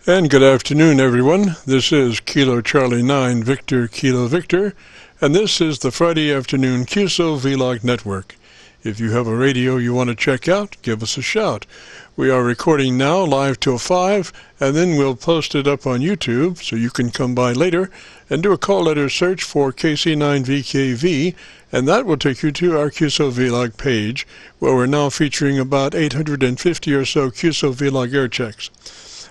And good afternoon, everyone. This is Kilo Charlie 9 Victor Kilo Victor, and this is the Friday afternoon QSO-VLOG network. If you have a radio you want to check out, give us a shout. We are recording now live till 5, and then we'll post it up on YouTube so you can come by later and do a call letter search for KC9VKV, and that will take you to our QSO-VLOG page, where we're now featuring about 850 or so QSO-VLOG air checks.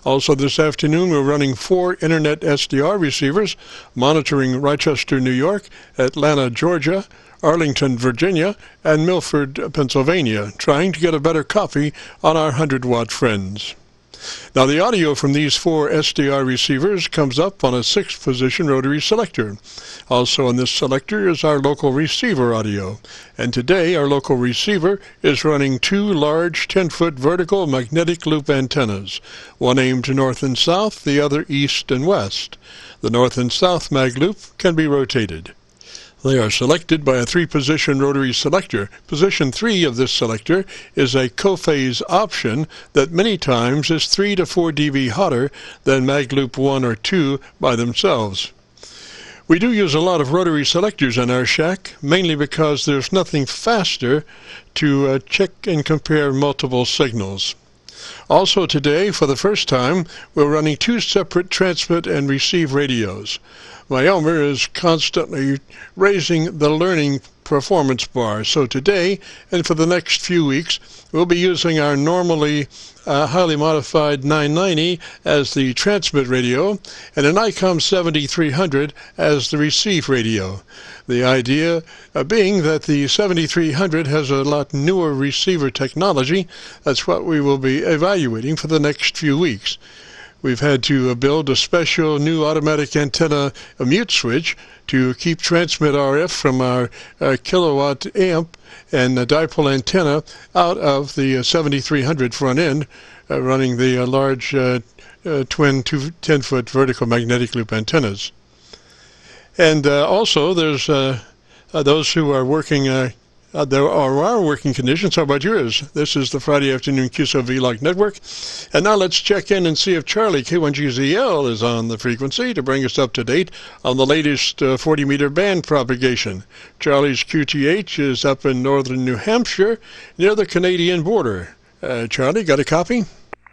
Also this afternoon, we're running 4 Internet SDR receivers monitoring Rochester, New York, Atlanta, Georgia, Arlington, Virginia, and Milford, Pennsylvania, trying to get a better copy on our 100-watt friends. Now, the audio from these 4 SDR receivers comes up on a 6-position rotary selector. Also on this selector is our local receiver audio. And today, our local receiver is running 2 large 10-foot vertical magnetic loop antennas, one aimed to north and south, the other east and west. The north and south mag loop can be rotated. They are selected by a 3-position rotary selector. Position 3 of this selector is a co-phase option that many times is 3 to 4 dB hotter than mag loop 1 or 2 by themselves. We do use a lot of rotary selectors in our shack, mainly because there's nothing faster to check and compare multiple signals. Also today, for the first time, we're running 2 separate transmit and receive radios. My ELMER is constantly raising the learning performance bar, so today and for the next few weeks we'll be using our normally highly modified 990 as the transmit radio and an ICOM 7300 as the receive radio. The idea being that the 7300 has a lot newer receiver technology. That's what we will be evaluating for the next few weeks. We've had to build a special new automatic antenna mute switch to keep transmit RF from our kilowatt amp and dipole antenna out of the 7300 front end, running the large twin 10-foot vertical magnetic loop antennas. And also there's those who are working there are working conditions. How about yours? This is the Friday afternoon QSO-VLOG network. And now let's check in and see if Charlie K1GZL is on the frequency to bring us up to date on the latest 40-meter band propagation. Charlie's QTH is up in northern New Hampshire near the Canadian border. Charlie, got a copy?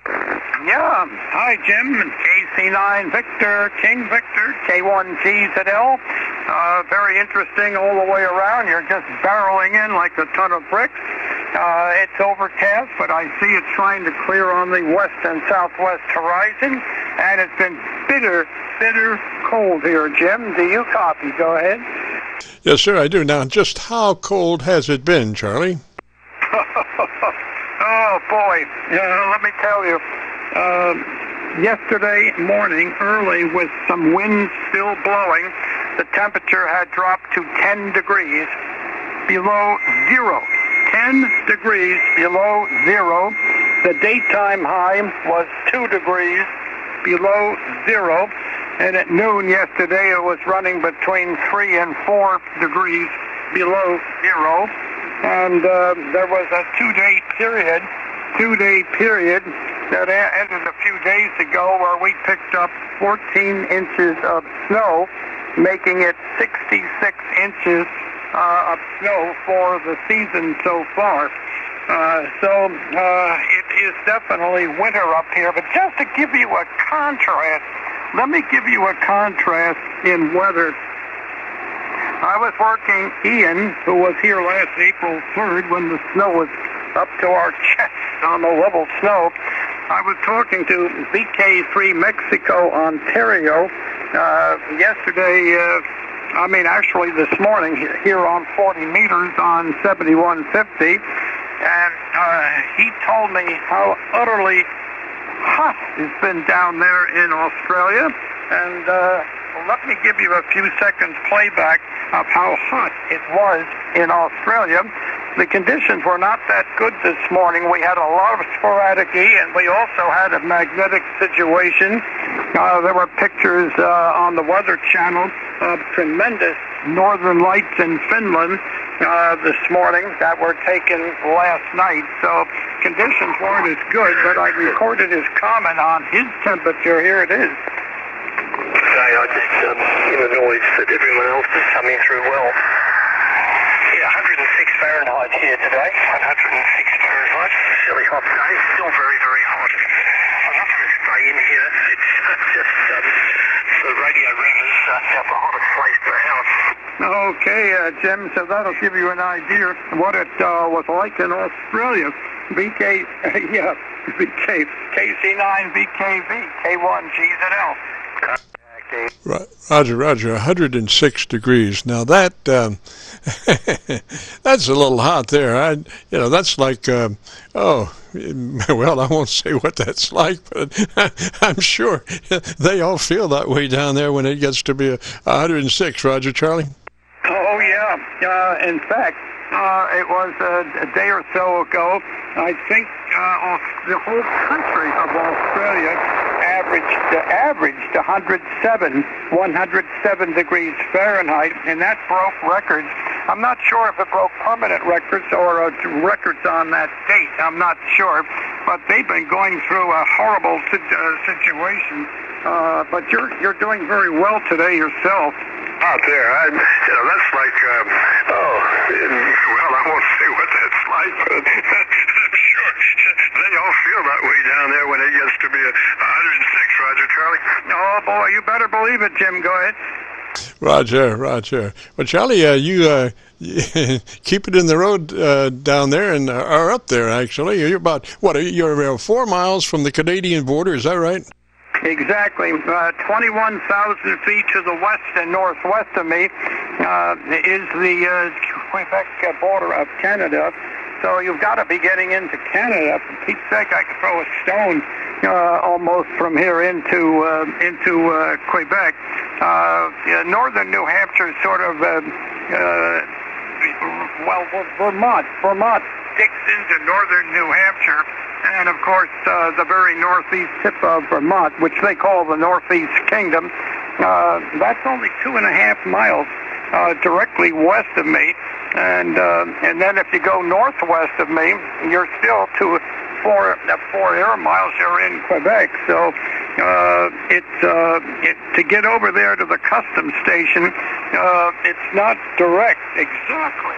Yeah. Hi, Jim. KC9 Victor, King Victor, K1GZL. Very interesting all the way around. You're just barreling in like a ton of bricks. It's overcast, but I see it trying to clear on the west and southwest horizon. And it's been bitter, bitter cold here, Jim. Do you copy? Go ahead. Yes, sir, I do. Now, just how cold has it been, Charlie? Oh, boy. Let me tell you. Yesterday morning, early, with some wind still blowing, the temperature had dropped to 10 degrees below zero. 10 degrees below zero. The daytime high was 2 degrees below zero. And at noon yesterday, it was running between 3 and 4 degrees below zero. And there was a 2-day period that ended a few days ago where we picked up 14 inches of snow, making it 66 inches of snow for the season so far. So it is definitely winter up here. But just to give you a contrast, let me give you a contrast in weather. I was working Ian, who was here last April 3rd when the snow was up to our chests on the level snow. I was talking to VK3 Mexico, Ontario, yesterday, actually this morning here on 40 meters on 7150, and he told me how utterly hot it's been down there in Australia, and let me give you a few seconds playback of how hot it was in Australia. The conditions were not that good this morning. We had a lot of sporadic E, and we also had a magnetic situation There were pictures on the Weather Channel of tremendous northern lights in Finland this morning that were taken last night. So conditions weren't as good, but I recorded his comment on his temperature. Here it is. I just give a noise that everyone else is coming through well. Yeah, 106 Fahrenheit here today. 106 Fahrenheit. Really hot day. Still very, very hot. I'm not going to stay in here. It's just the radio room is about the hottest place in the house. Okay, Jim, so that'll give you an idea what it was like in Australia. KC9VKV, K1GZL. Roger, 106 degrees. Now that that's a little hot there. That's like well, I won't say what that's like, but I'm sure they all feel that way down there when it gets to be 106. Roger, Charlie. Oh yeah. In fact, it was a day or so ago. I think the whole country of Australia averaged 107 degrees Fahrenheit, and that broke records. I'm not sure if it broke permanent records or records on that date. I'm not sure, but they've been going through a horrible situation. But you're doing very well today yourself. Out there, that's like, well, I won't say what that's like, but I'm sure they all feel that way down there when it gets to be 106, Roger, Charlie. Oh, boy, you better believe it, Jim. Go ahead. Roger. Well, Charlie, you keep it in the road down there and are up there, actually. You're about, you're 4 miles from the Canadian border, is that right? Exactly. 21,000 feet to the west and northwest of me is the Quebec border of Canada. So you've got to be getting into Canada. For Pete's sake, I could throw a stone almost from here into Quebec. Northern New Hampshire is sort of, Vermont digs into northern New Hampshire. And, of course, the very northeast tip of Vermont, which they call the Northeast Kingdom, that's only 2.5 miles directly west of me. And then if you go northwest of me, you're still 4 air miles. You're in Quebec. So to get over there to the customs station, it's not direct exactly.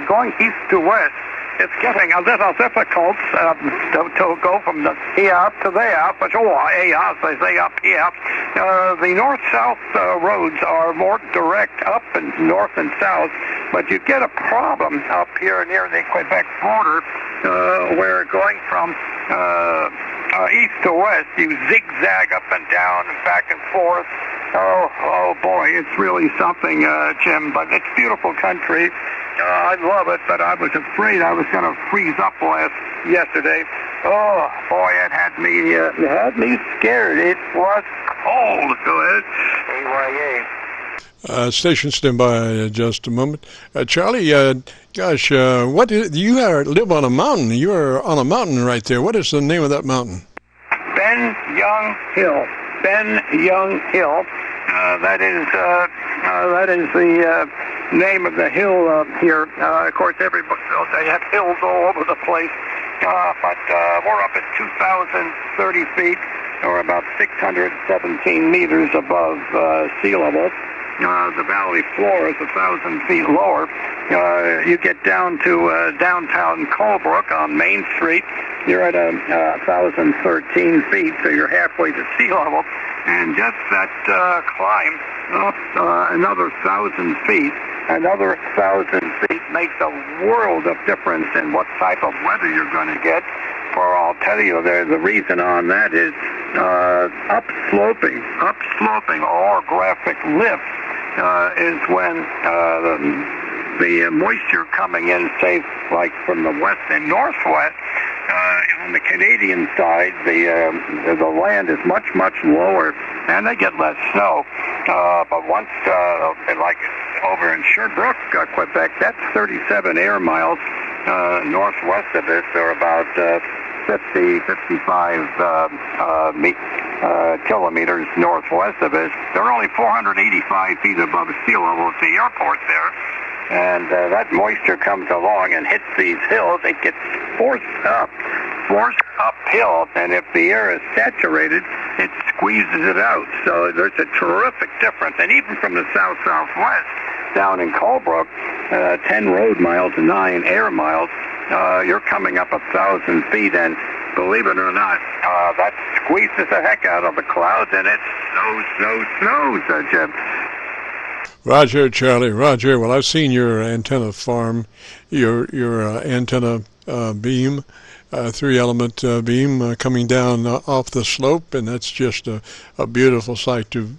Going east to west, it's getting a little difficult to go from the here to there, but they say up here. The north-south roads are more direct up and north and south, but you get a problem up here near the Quebec border where going from east to west, you zigzag up and down and back and forth. Oh boy, it's really something, Jim, but it's beautiful country. I love it, but I was afraid I was going to freeze up yesterday. Oh boy, it had me scared. It was cold. Go ahead. AYA. Station stand by just a moment. Charlie, gosh, you live on a mountain. You are on a mountain right there. What is the name of that mountain? Ben Young Hill. That is the name of the hill here. Of course, they have hills all over the place, but we're up at 2,030 feet, or about 617 meters above sea level. The valley floor is 1,000 feet lower. You get down to downtown Colebrook on Main Street. You're at 1,013 feet, so you're halfway to sea level. And just that climb up another 1,000 feet, makes a world of difference in what type of weather you're going to get. For I'll tell you, the reason on that is upsloping orographic lift is when the moisture coming in, say, like from the west and northwest. On the Canadian side, the land is much lower, and they get less snow. But once, like over in Sherbrooke, Quebec, that's 37 air miles northwest of it, or about 55 kilometers northwest of us. They're only 485 feet above sea level at the airport there. And that moisture comes along and hits these hills. It gets forced uphill, and if the air is saturated, it squeezes it out. So there's a terrific difference. And even from the south-southwest, down in Colebrook, 10 road miles and 9 air miles, you're coming up 1,000 feet, and believe it or not, that squeezes the heck out of the clouds, and it snows, Jim. Roger, Charlie. Roger. Well, I've seen your antenna farm, your antenna beam, 3-element beam coming down off the slope, and that's just a beautiful sight to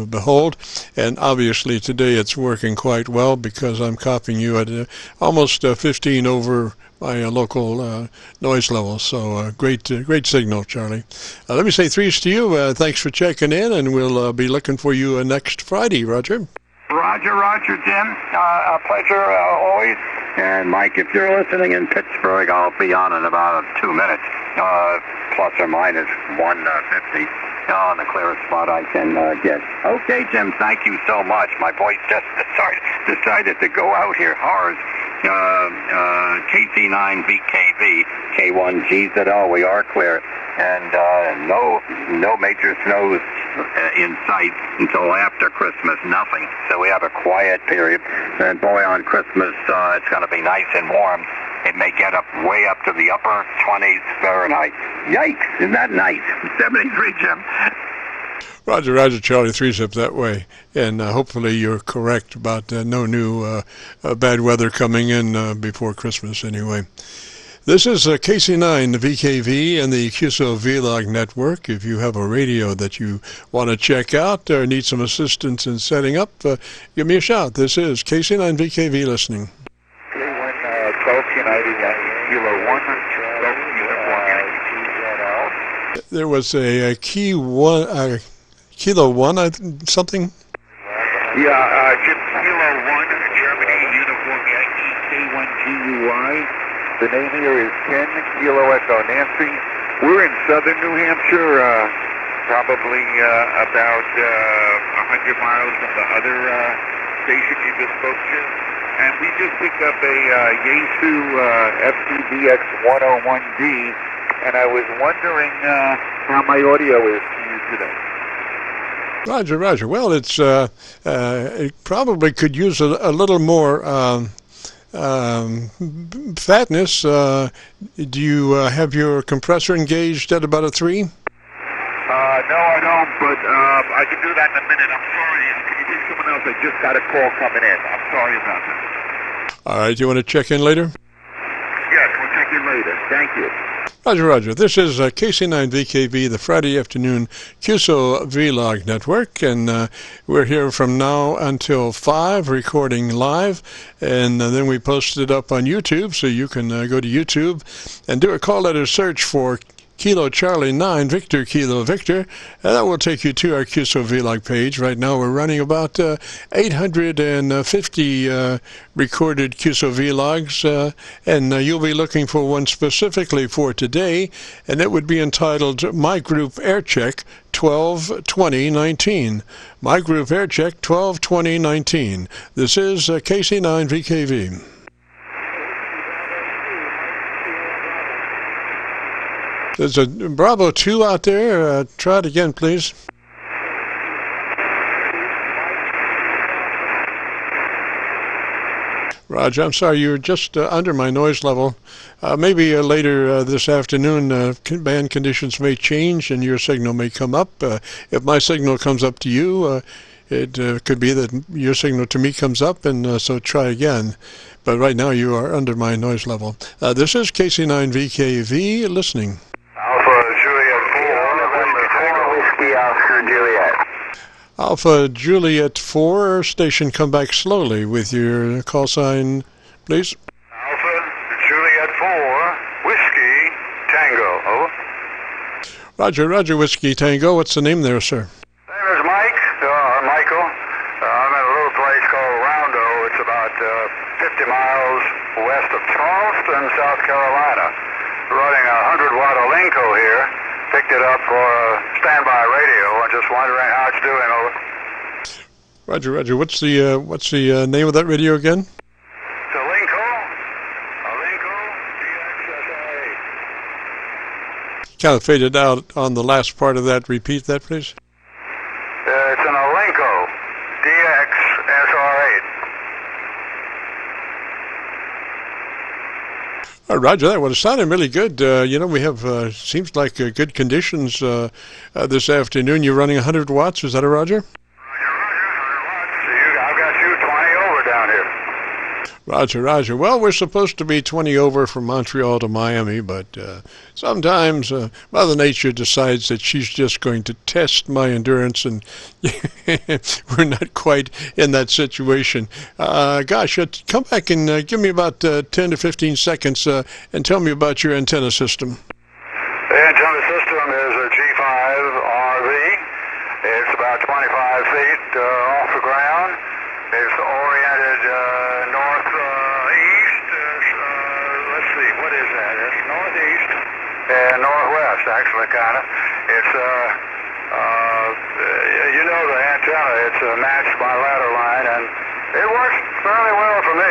behold. And obviously today it's working quite well because I'm copying you at almost 15 over my local noise level. So great signal, Charlie. Let me say threes to you. Thanks for checking in, and we'll be looking for you next Friday, Roger. Roger, Jim. A pleasure always. And Mike, if you're listening in Pittsburgh, I'll be on in about 2 minutes, plus or minus 150. On the clearest spot I can get. Okay, Jim, thank you so much. My voice just decided to go out here hard. KC9VKV, K1GZL, we are clear. And no major snows in sight until after Christmas, nothing. So we have a quiet period. And boy, on Christmas, it's going to be nice and warm. It may get way up to the upper 20s Fahrenheit. Yikes! Isn't that nice? 73, Jim. Roger, Charlie, 3-zip that way. And hopefully you're correct about no new bad weather coming in before Christmas anyway. This is KC9VKV and the QSO-VLOG network. If you have a radio that you want to check out or need some assistance in setting up, give me a shout. This is KC9VKV listening. There was a Kilo 1, something? Yeah, Jim, Kilo 1, Germany, Uniform Yankee, K1GUI. The name here is 10 Kilo Echo Nancy. We're in southern New Hampshire, probably about 100 miles from the other station you just spoke to. And we just picked up a Yaesu FTBX 101D, and I was wondering how my audio is to you today. Roger. Well, it probably could use a little more fatness. Do you have your compressor engaged at about a 3? No, I don't, but I can do that in a minute. I'm sorry. Can you take someone else? I just got a call coming in. I'm sorry about that. All right, you want to check in later? Yes, we'll check in later. Thank you. Roger. This is KC9VKV, the Friday afternoon QSO-VLOG network, and we're here from now until 5, recording live, and then we post it up on YouTube, so you can go to YouTube and do a call letter search for Kilo Charlie 9, Victor Kilo Victor, and that will take you to our QSO-VLOG page. Right now we're running about 850 recorded QSO-VLOGs, and you'll be looking for one specifically for today, and it would be entitled My Group Aircheck 12-2019. My Group Aircheck 12-2019. This is KC9VKV. There's a Bravo 2 out there. Try it again, please. Roger, I'm sorry, you're just under my noise level. Maybe later this afternoon, band conditions may change and your signal may come up. If my signal comes up to you, it could be that your signal to me comes up, and so try again. But right now you are under my noise level. This is KC9VKV listening. Alpha Juliet 4, station, come back slowly with your call sign, please. Alpha Juliet 4, Whiskey Tango. Over. Roger, Whiskey Tango. What's the name there, sir? Name is Michael. I'm at a little place called Rondo. It's about 50 miles west of Charleston, South Carolina. Running a 100-watt Elenco here. picked it up for standby radio and just wondering how it's doing, over. Roger, Roger. What's the name of that radio again? It's a Linko DXSI. Kind of faded out on the last part of that. Repeat that, please. It's an Linko DXSR8. Roger that. Well, it sounded really good. We have, seems like good conditions this afternoon. You're running 100 watts. Is that a Roger? Roger, Roger. Well, we're supposed to be 20 over from Montreal to Miami, but sometimes Mother Nature decides that she's just going to test my endurance, and we're not quite in that situation. Gosh, come back and give me about 10 to 15 seconds and tell me about your antenna system. The antenna system is a G5RV. It's about 25 feet off the ground. It's oriented northeast. Let's see, what is that? It's northeast and northwest, actually, kind of. It's the antenna. It's matched by ladder line, and it works fairly well for me.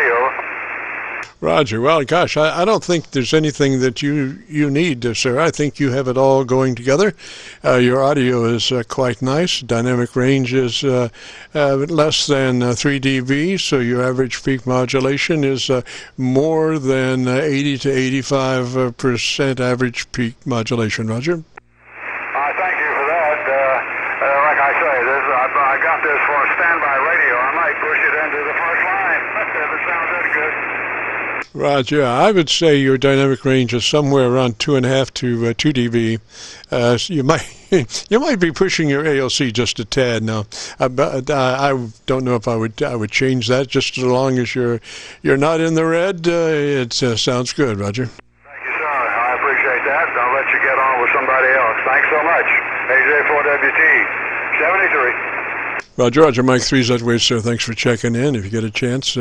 Roger. Well, gosh, I don't think there's anything that you need, sir. I think you have it all going together. Your audio is quite nice. Dynamic range is less than 3 dB, so your average peak modulation is more than 80 to 85% average peak modulation. Roger. Thank you for that. Like I say, I got this for a standby radio. I might push it into the first line if it sounds that good. Roger, I would say your dynamic range is somewhere around 2.5 to 2 dB. So you might be pushing your ALC just a tad now. But I don't know if I would change that. Just as long as you're not in the red, it sounds good, Roger. Thank you, sir. I appreciate that. I'll let you get on with somebody else. Thanks so much. AJ4WT 73. Roger, Roger, Mike 3 Z-Wave, sir. Thanks for checking in. If you get a chance,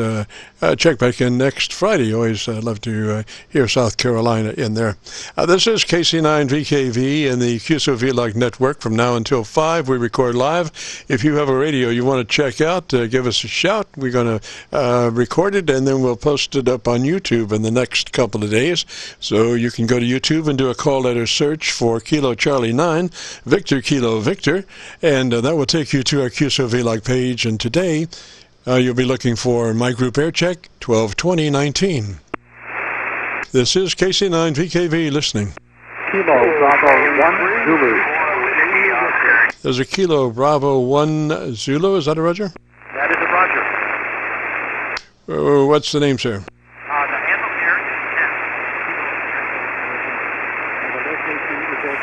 check back in next Friday. Always love to hear South Carolina in there. This is KC9VKV and the QSO-VLOG network. From now until 5, we record live. If you have a radio you want to check out, give us a shout. We're going to record it, and then we'll post it up on YouTube in the next couple of days. So you can go to YouTube and do a call letter search for Kilo Charlie 9, Victor Kilo Victor, and that will take you to our QSO-VLOG page, and today you'll be looking for my group Aircheck 122019. This is KC9VKV listening. Kilo Bravo 1 Zulu. There's a Kilo Bravo 1 Zulu, is that a Roger? That is a Roger. What's the name, sir? The handle here is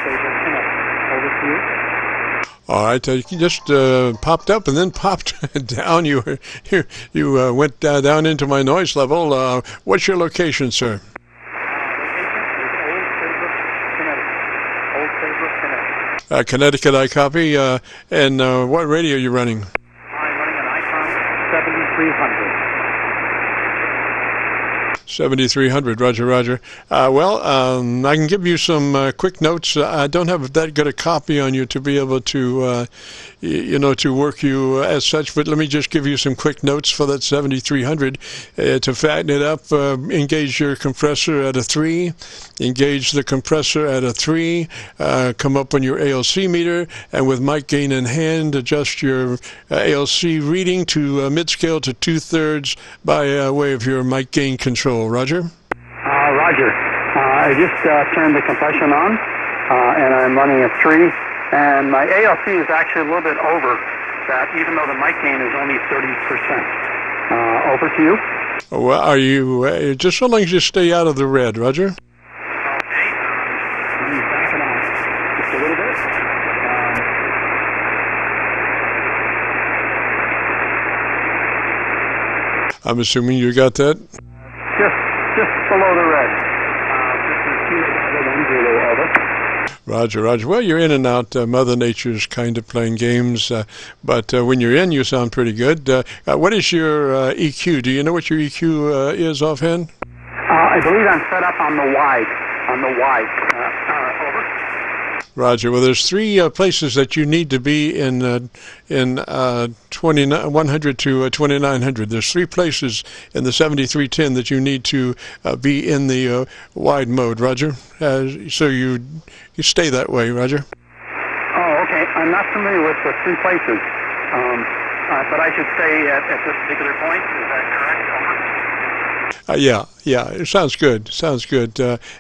10. Over to you. All right, you just popped up and then popped down. You went down into my noise level. What's your location, sir? Old Saybrook, Connecticut. Connecticut, I copy. And what radio are you running? I'm running an ICOM 7300. 7300, Roger, Roger. I can give you some quick notes. I don't have that good a copy on you to be able to, to work you as such, but let me just give you some quick notes for that 7300. To fatten it up, engage your compressor at a 3, engage the compressor at a 3, come up on your ALC meter, and with mic gain in hand, adjust your ALC reading to mid-scale to 2/3 by way of your mic gain control. Roger? Roger. I just turned the compression on, and I'm running a 3, and my ALC is actually a little bit over that, even though the mic gain is only 30%. Over to you. Well, are you, just so long as you stay out of the red, Roger? Okay. Let me back it off just a little bit. I'm assuming you got that? Just below the red. Roger, Roger. Well, you're in and out. Mother Nature's kind of playing games, but when you're in, you sound pretty good. What is your EQ? Do you know what your EQ is offhand? I believe I'm set up on the wide. Over. Roger. Well, there's three places that you need to be in 100 to 2900. There's three places in the 7310 that you need to be in the wide mode, Roger. So you stay that way, Roger. Oh, okay. I'm not familiar with the three places, but I should stay at this particular point. Is that correct? Yeah, it sounds good.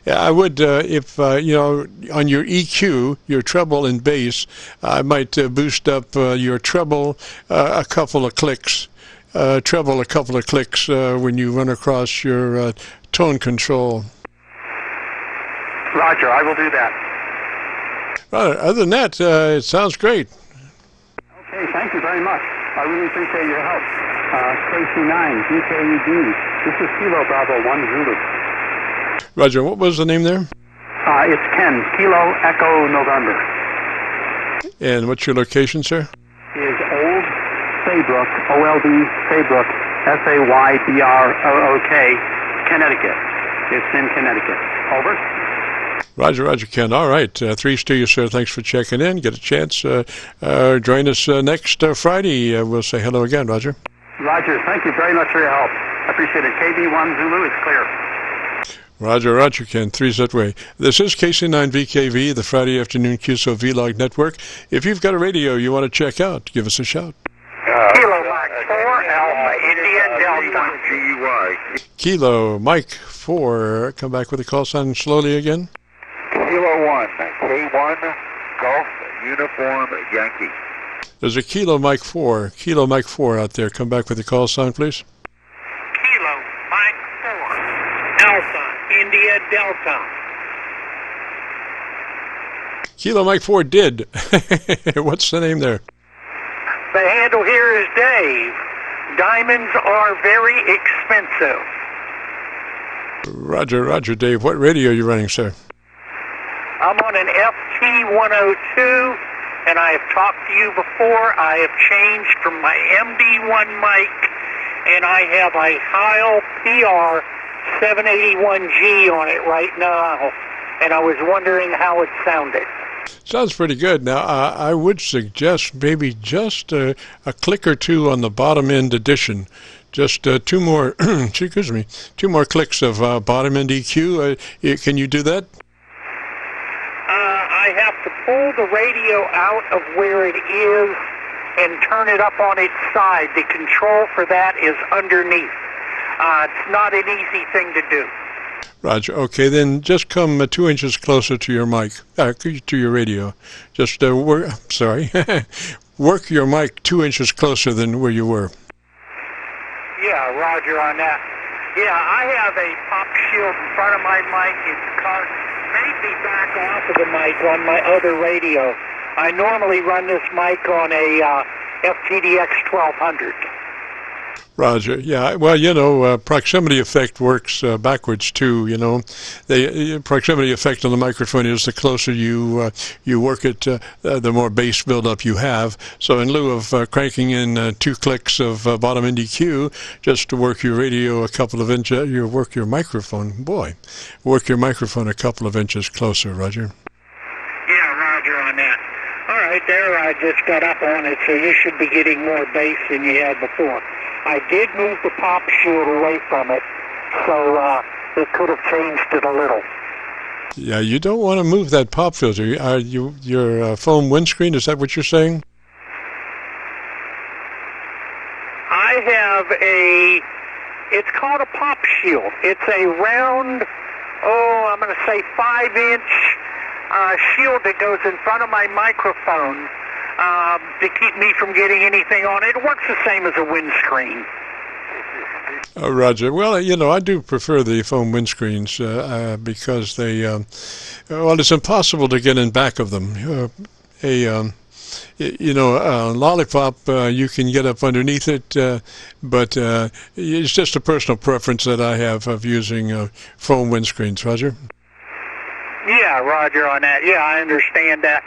I would, if, on your EQ, your treble and bass, I might boost up your treble a couple of clicks. When you run across your tone control. Roger, I will do that. Other than that, it sounds great. Okay, thank you very much. I really appreciate your help. KC9VKV. This is Kilo Bravo 1 Zulu. Roger, what was the name there? It's Ken, Kilo Echo November. And what's your location, sir? Is Old Saybrook, OLD Saybrook, SAYBROOK, Connecticut. It's in Connecticut. Over. Roger, Ken. All right. Threes to you, sir. Thanks for checking in. Get a chance. Join us next Friday. We'll say hello again, Roger. Roger, thank you very much for your help. I appreciate it. KB1 Zulu, it's clear. Roger, Ken. Threes that way. This is KC9VKV, the Friday afternoon QSO-VLOG network. If you've got a radio you want to check out, give us a shout. Kilo Mike 4, Alpha, India, Delta. GUI. Kilo Mike 4. Come back with a call sign slowly again. Kilo 1, K1, Golf, Uniform, Yankee. There's a Kilo Mike 4 out there. Come back with a call sign, please. Kilo Mike 4, Alpha, India, Delta. Kilo Mike 4 did. What's the name there? The handle here is Dave. Diamonds are very expensive. Roger, Dave. What radio are you running, sir? I'm on an FT102, and I have talked to you before. I have changed from my MD1 mic, and I have a Heil PR781G on it right now, and I was wondering how it sounded. Sounds pretty good. Now, I would suggest maybe just a click or two on the bottom end addition. Just two more, two more clicks of bottom end EQ. Can you do that? I have to pull the radio out of where it is and turn it up on its side. The control for that is underneath. It's not an easy thing to do. Roger. Okay, then just come 2 inches closer to your mic, to your radio. Just work your mic 2 inches closer than where you were. Yeah, Roger on that. Yeah, I have a pop shield in front of my mic. It's made me back off of the mic on my other radio. I normally run this mic on a FTDX 1200. Roger. Yeah. Well, proximity effect works backwards too. The proximity effect on the microphone is the closer you work it, the more bass buildup you have. So in lieu of cranking in 2 clicks of bottom end EQ, just to work your radio a couple of inches, work your microphone a couple of inches closer, Roger. Yeah, Roger on that. All right, there. I just got up on it, so you should be getting more bass than you had before. I did move the pop shield away from it, so it could have changed it a little. Yeah, you don't want to move that pop filter. Your foam windscreen, is that what you're saying? I have it's called a pop shield. It's a round, I'm going to say 5-inch shield that goes in front of my microphone. To keep me from getting anything on it. It works the same as a windscreen. Roger. Well, I do prefer the foam windscreens because they, it's impossible to get in back of them. A lollipop, you can get up underneath it, but it's just a personal preference that I have of using foam windscreens, Roger. Yeah, Roger on that. Yeah, I understand that.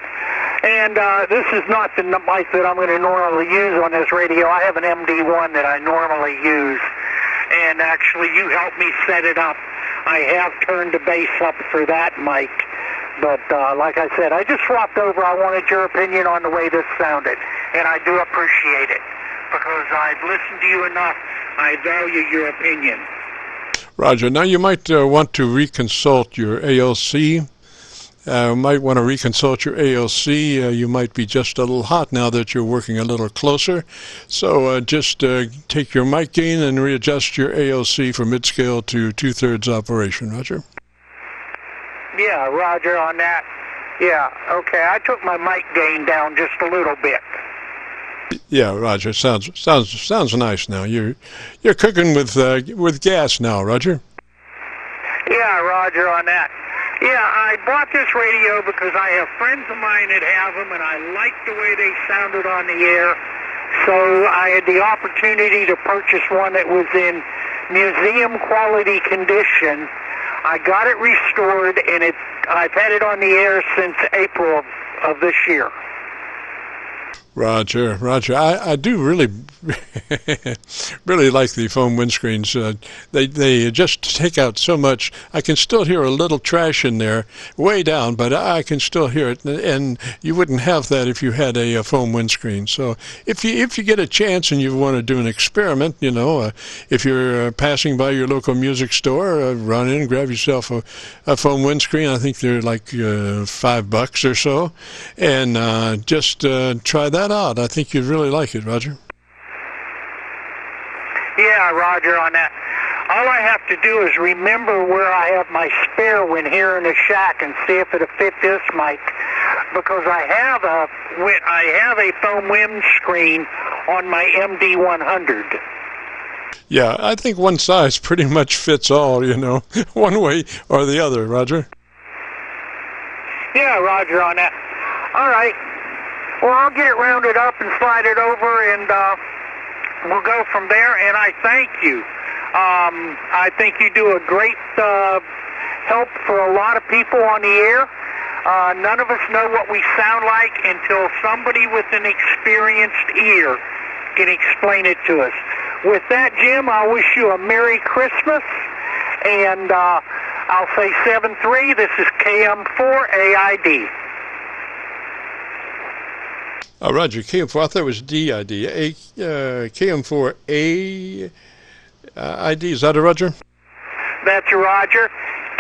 And this is not the mic that I'm going to normally use on this radio. I have an MD1 that I normally use. And actually, you helped me set it up. I have turned the bass up for that mic. But like I said, I just swapped over. I wanted your opinion on the way this sounded, and I do appreciate it because I've listened to you enough. I value your opinion. Roger. Now you might want to reconsult your ALC. Might want to reconsult your ALC. You might be just a little hot now that you're working a little closer. So just take your mic gain and readjust your ALC from mid-scale to 2/3 operation. Roger? Yeah, Roger on that. Yeah, okay. I took my mic gain down just a little bit. Yeah, Roger. Sounds nice now. You're cooking with gas now, Roger. Yeah, Roger on that. Yeah, I bought this radio because I have friends of mine that have them, and I liked the way they sounded on the air. So I had the opportunity to purchase one that was in museum quality condition. I got it restored, and I've had it on the air since April of this year. Roger. I do really like the foam windscreens. They just take out so much. I can still hear a little trash in there, way down, but I can still hear it. And you wouldn't have that if you had a foam windscreen. So if you get a chance and you want to do an experiment, if you're passing by your local music store, run in and grab yourself a foam windscreen. I think they're like $5 or so, and just try that out. I think you'd really like it, Roger. Yeah, Roger on that. All I have to do is remember where I have my spare when here in the shack and see if it'll fit this mic, because I have a foam windscreen on my MD100. Yeah, I think one size pretty much fits all, one way or the other, Roger. Yeah, Roger on that. All right. Well, I'll get it rounded up and slide it over, and we'll go from there, and I thank you. I think you do a great help for a lot of people on the air. None of us know what we sound like until somebody with an experienced ear can explain it to us. With that, Jim, I wish you a Merry Christmas, and I'll say 7-3. This is KM4AID. Roger, KM4, I thought it was DID. KM4A ID, is that a Roger? That's a Roger.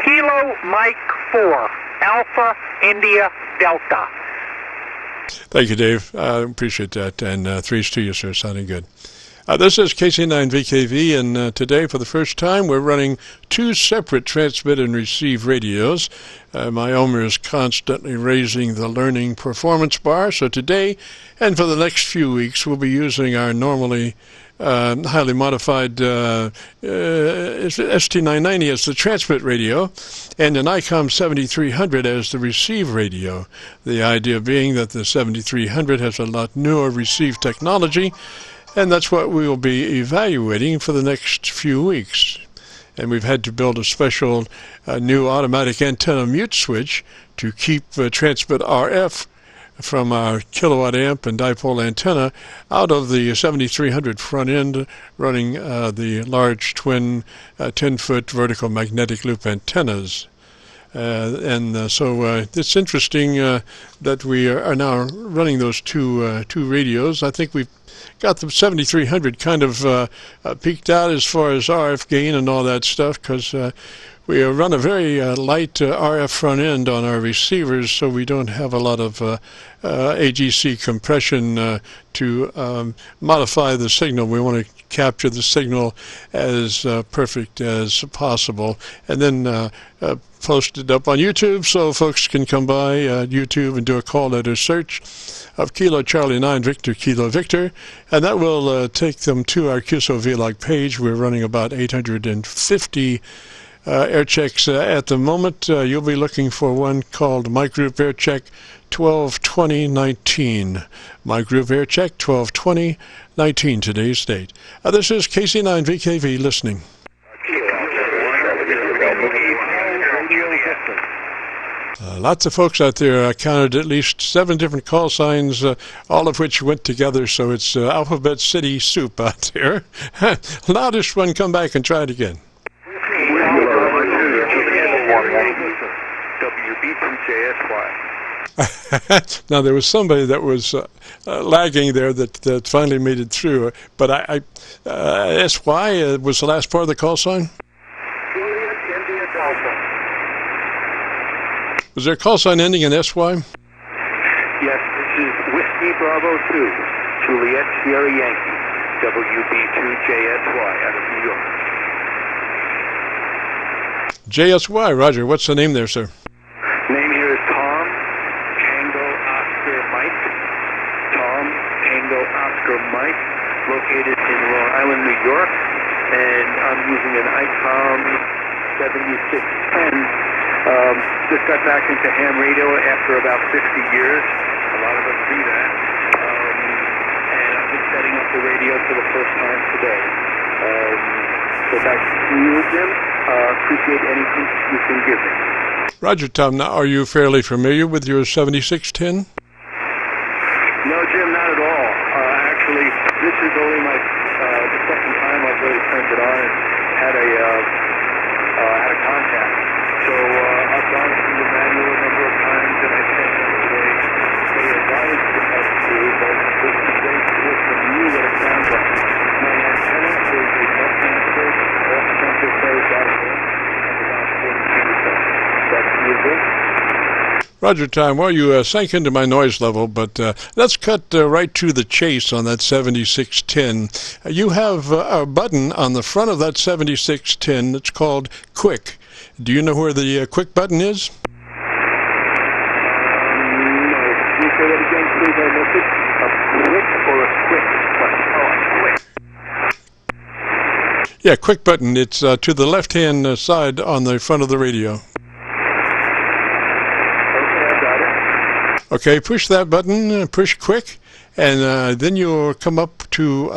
Kilo Mike 4, Alpha India Delta. Thank you, Dave. I appreciate that. And 3's to you, sir. Sounding good. This is KC9VKV, and today, for the first time, we're running two separate transmit and receive radios. My ELMER is constantly raising the learning performance bar, so today and for the next few weeks, we'll be using our normally highly modified ST990 as the transmit radio and an ICOM 7300 as the receive radio. The idea being that the 7300 has a lot newer receive technology, and that's what we will be evaluating for the next few weeks. And we've had to build a special new automatic antenna mute switch to keep transmit RF from our kilowatt amp and dipole antenna out of the 7300 front end, running the large twin 10-foot vertical magnetic loop antennas. So it's interesting that we are now running those two radios. I think we've got the 7300 kind of peaked out as far as RF gain and all that stuff, because we run a very light RF front end on our receivers, so we don't have a lot of AGC compression to modify the signal. We want to capture the signal as perfect as possible, and then post it up on YouTube so folks can come by YouTube and do a call letter search of Kilo Charlie 9 Victor Kilo Victor, and that will take them to our QSO-VLOG page. We're running about 850 Airchecks at the moment. You'll be looking for one called My Group Aircheck 12/20/19. My Group Aircheck 12/20/19, today's date. This is KC9VKV listening. Lots of folks out there. I counted at least 7 different call signs, all of which went together, so it's Alphabet City soup out there. Loudest one, come back and try it again. WB2JSY. Now, there was somebody that was lagging there that finally made it through, but SY was the last part of the call sign? Juliet India Delta. Was there a call sign ending in SY? Yes, this is Whiskey Bravo 2, Juliet Sierra Yankee, WB2JSY out of New York. JSY, Roger. What's the name there, sir? Name here is Tom Tango Oscar Mike. Tom Tango Oscar Mike, located in Long Island, New York, and I'm using an ICOM 7610. Just got back into ham radio after about 50 years. A lot of us do that. And I'm just setting up the radio for the first time today. So back to you, Jim. Appreciate anything you can give me. Roger, Tom. Now, are you fairly familiar with your 7610? No, Jim, not at all. Actually, this is only the second time I've really turned it on and had a contact. So I've gone through the manual a number of times, and I sent them they advised us to, but this is basically from you what it sounds like. My antenna is a buckmaster off-center phase out of it, and about 42%. That's music. Roger, Tom. Well, you sank into my noise level, but let's cut right to the chase on that 7610. You have a button on the front of that 7610 that's called Quick. Do you know where the Quick button is? No. Can you say that again, please? I missed it. A quick or a quick button? Oh, a quick. Yeah, Quick button. It's to the left-hand side on the front of the radio. Okay, push that button, push Quick, and then you'll come up to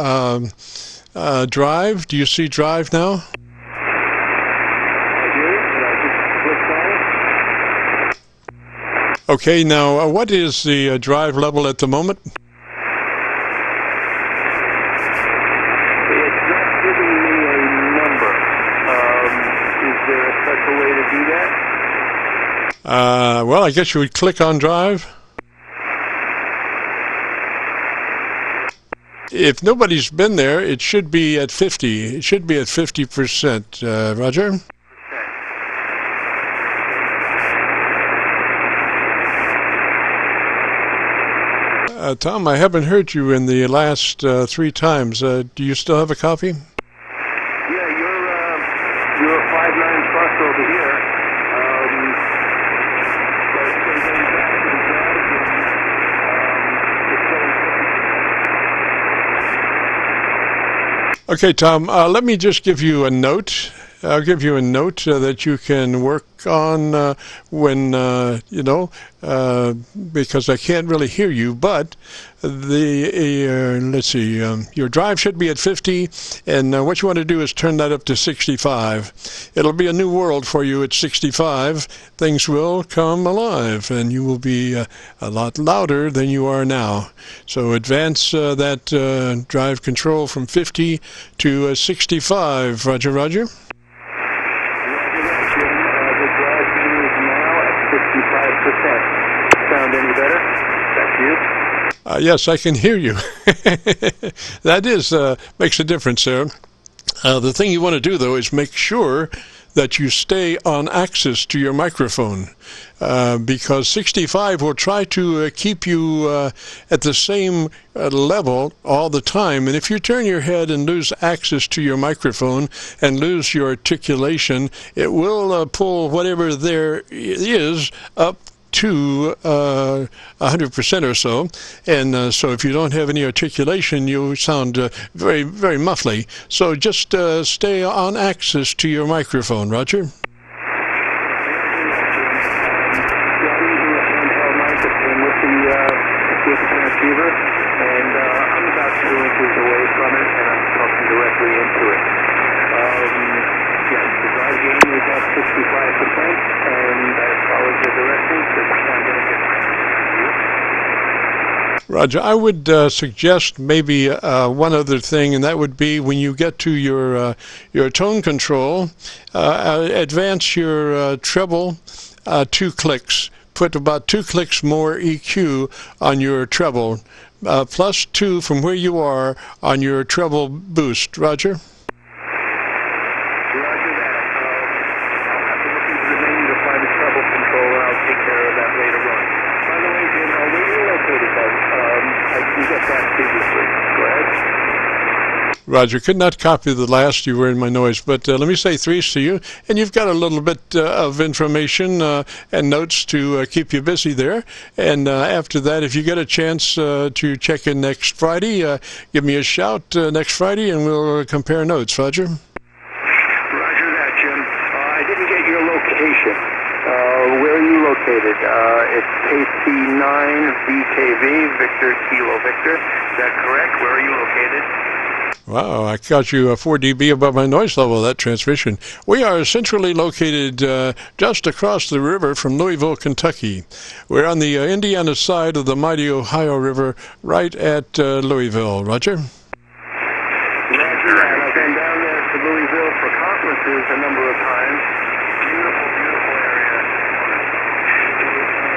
Drive. Do you see Drive now? I do. I just clicked on it. Okay, now what is the drive level at the moment? It's not giving me a number. Is there a special way to do that? Well, I guess you would click on Drive. If nobody's been there, it should be at 50. It should be at 50%. Roger? Tom, I haven't heard you in the last 3 times. Do you still have a copy? Yeah, you're 5-9 plus over here. Okay, Tom, let me just give you a note. I'll give you a note that you can work on when, because I can't really hear you, but let's see, your drive should be at 50, and what you want to do is turn that up to 65. It'll be a new world for you at 65. Things will come alive, and you will be a lot louder than you are now. So advance that drive control from 50 to 65. Roger, Roger. Sound any better? That's you? Yes, I can hear you. That makes a difference there. The thing you want to do, though, is make sure that you stay on axis to your microphone, because 65 will try to keep you at the same level all the time. And if you turn your head and lose access to your microphone and lose your articulation, it will pull whatever there is up to 100% or so, and so if you don't have any articulation, you sound very, very muffly. So just stay on axis to your microphone, Roger. Roger, I would suggest maybe one other thing, and that would be when you get to your tone control, advance your treble 2 clicks. Put about 2 clicks more EQ on your treble, plus 2 from where you are on your treble boost. Roger? Roger that. I'll have to look into the menu to find the treble controller. I'll take care of that later on. By the way, Jim, where are you located, bud? I can get that previously. Go ahead. Roger, could not copy the last. You were in my noise, but let me say threes to you. And you've got a little bit of information and notes to keep you busy there. And after that, if you get a chance to check in next Friday, give me a shout next Friday and we'll compare notes. Roger? Roger that, Jim. I didn't get your location. Where are you located? It's KC9VKV, Victor Kilo Victor. Is that correct? Where are you located? Wow, I got you 4 dB above my noise level, that transmission. We are centrally located just across the river from Louisville, Kentucky. We're on the Indiana side of the mighty Ohio River, right at Louisville. Roger? Roger that. I've been down there to Louisville for conferences a number of times. Beautiful, beautiful area.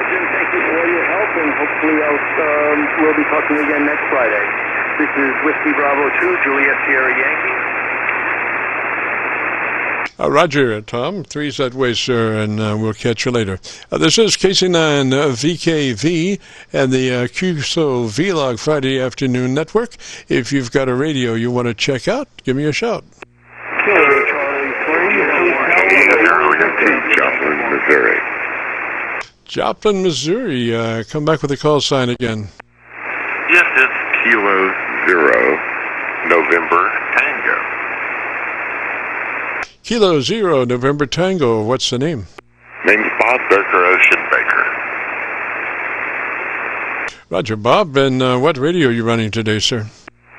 Jim, thank you for all your help, and hopefully we'll be talking again next Friday. This is Whiskey Bravo 2, Juliet Sierra Yankee. Roger, Tom. 3's that way, sir, and we'll catch you later. This is KC9VKV and the QSO-VLOG Friday Afternoon Network. If you've got a radio you want to check out, give me a shout. Joplin, Missouri. Joplin, Missouri. Come back with a call sign again. Yes, it's Kilo 0, November Tango. Kilo 0, November Tango. What's the name? Name's Bob Baker, Ocean Baker. Roger, Bob. And what radio are you running today, sir?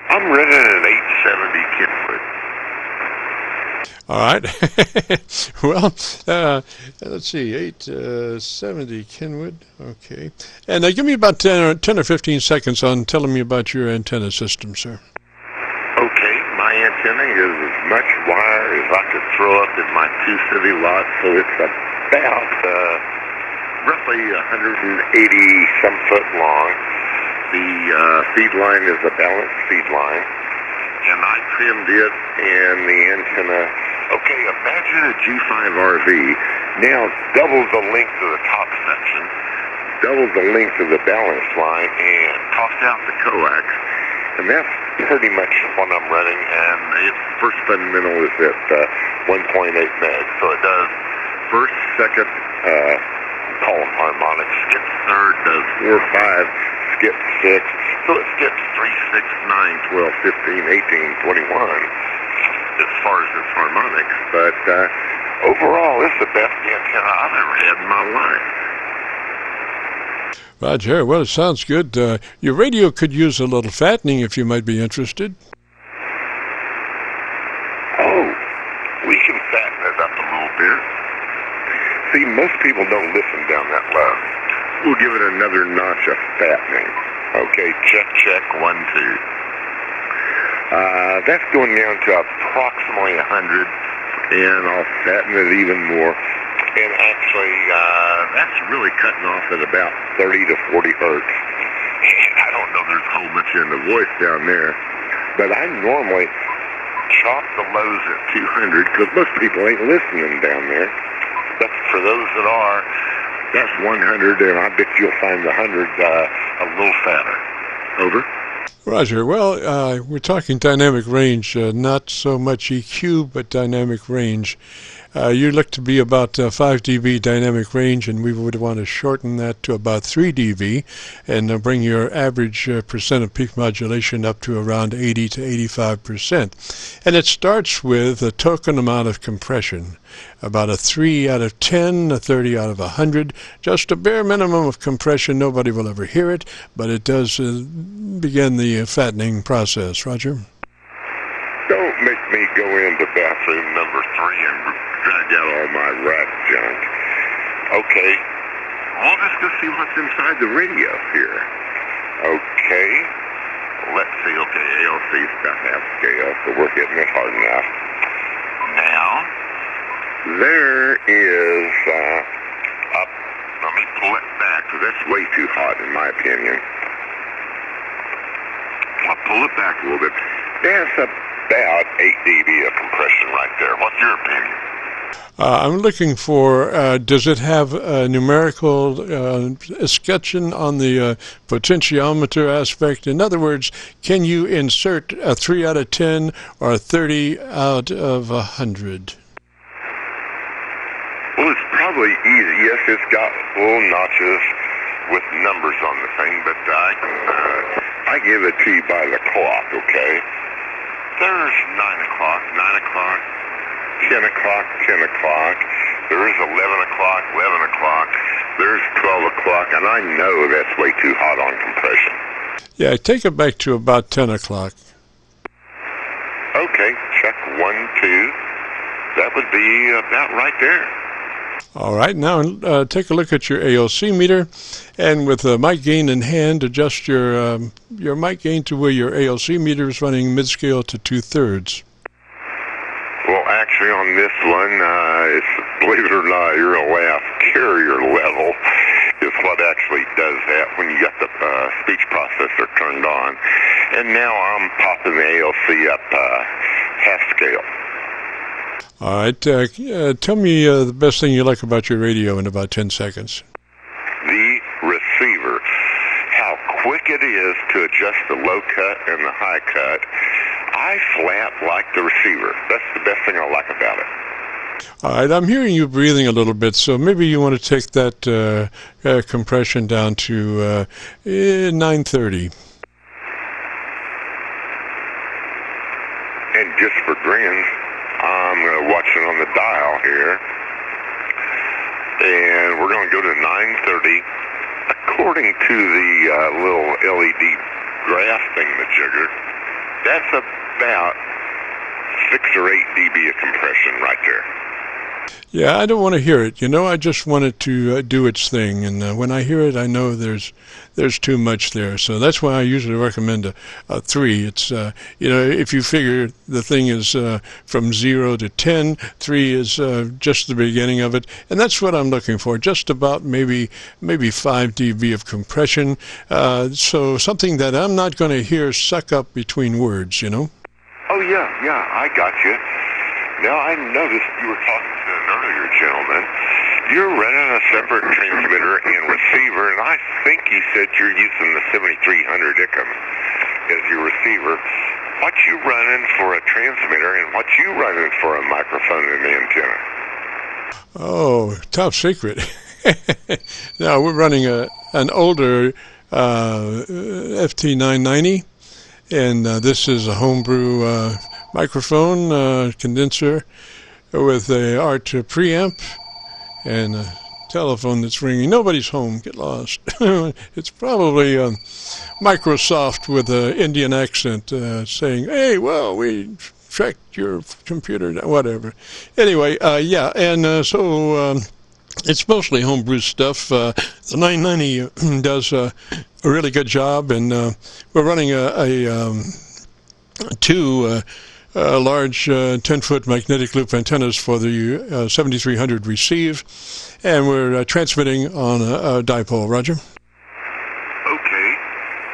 I'm running an 870 Kenwood. All right. Well, let's see, 870 Kenwood. Okay. And give me about 10 or 15 seconds on telling me about your antenna system, sir. Okay, my antenna is as much wire as I could throw up in my 2-city lot, so it's about roughly 180-some foot long. The feed line is a balanced feed line, and I trimmed it and the antenna. Okay, imagine a G5RV. Now double the length of the top section, double the length of the balance line, and toss out the coax. And that's pretty much what I'm running. And its first fundamental is at 1.8 meg. So it does first, second, call them harmonics. Skips third, does 4, 5, skips 6. So it skips 3, 6, 9, 12, 15, 18, 21. As far as its harmonics, but overall, it's the best antenna I've ever had in my life. Roger, well, it sounds good. Your radio could use a little fattening if you might be interested. Oh, we can fatten it up a little bit. See, most people don't listen down that low. We'll give it another notch of fattening. Okay, check, 1, 2. That's going down to approximately 100, and I'll fatten it even more. And actually, that's really cutting off at about 30 to 40 hertz. And I don't know there's a whole bunch in the voice down there, but I normally chop the lows at 200 because most people ain't listening down there. But for those that are, that's 100, and I bet you'll find the 100 a little fatter. Over. Roger, well, we're talking dynamic range, not so much EQ, but dynamic range. You look to be about 5 dB dynamic range, and we would want to shorten that to about 3 dB and bring your average percent of peak modulation up to around 80 to 85%. And it starts with a token amount of compression, about a 3 out of 10, a 30 out of 100, just a bare minimum of compression. Nobody will ever hear it, but it does begin the fattening process. Roger? Don't make me go into bathroom number 3 and drag out all my rat junk. Okay, I'll just go see what's inside the radio here. Okay, let's see. Okay, ALC is about half scale, so we're hitting it hard enough. Now, there is a That's way too hot, in my opinion. I'll pull it back a little bit. That's about 8 dB of compression right there. What's your opinion? I'm looking for, does it have a numerical escutcheon on the potentiometer aspect? In other words, can you insert a 3 out of 10 or a 30 out of 100? Well, it's probably easy. Yes, it's got little notches with numbers on the thing, but I give it to you by the clock, okay? There's 9 o'clock, 9 o'clock, 10 o'clock, 10 o'clock. There's 11 o'clock, 11 o'clock. There's 12 o'clock, and I know that's way too hot on compression. Yeah, take it back to about 10 o'clock. Okay, check 1, 2. That would be about right there. All right, now take a look at your ALC meter, and with mic gain in hand, adjust your mic gain to where your ALC meter is running mid-scale to 2/3. Well, actually, on this one, it's, believe it or not, you're going to laugh, carrier level is what actually does that when you got the speech processor turned on. And now I'm popping the ALC up half scale. All right, tell me the best thing you like about your radio in about 10 seconds. The receiver. How quick it is to adjust the low cut and the high cut. I flat like the receiver. That's the best thing I like about it. All right, I'm hearing you breathing a little bit, so maybe you want to take that compression down to 930. And just for grins, I'm going to watch it on the dial here. And we're going to go to 930. According to the little LED graph thingamajigger, that's about 6 or 8 dB of compression right there. Yeah, I don't want to hear it. You know, I just want it to do its thing. And when I hear it, I know there's too much there. So that's why I usually recommend a 3. It's, if you figure the thing is from 0 to 10, 3 is just the beginning of it. And that's what I'm looking for, just about maybe 5 dB of compression. So something that I'm not going to hear suck up between words, you know? Oh, yeah, I got you. Now, I noticed you were talking to an earlier gentleman. You're running a separate transmitter and receiver, and I think you said you're using the 7300 ICOM as your receiver. What you running for a transmitter, and what you running for a microphone and antenna? Oh, top secret. Now, we're running an older FT990, and this is a homebrew microphone condenser with a ART preamp and a telephone that's ringing. Nobody's home. Get lost. It's probably Microsoft with an Indian accent saying, "Hey, well, we checked your computer," whatever. Anyway, so it's mostly homebrew stuff. The 990 does a really good job, and we're running two large 10-foot magnetic loop antennas for the 7300 receive, and we're transmitting on a dipole. Roger. Okay,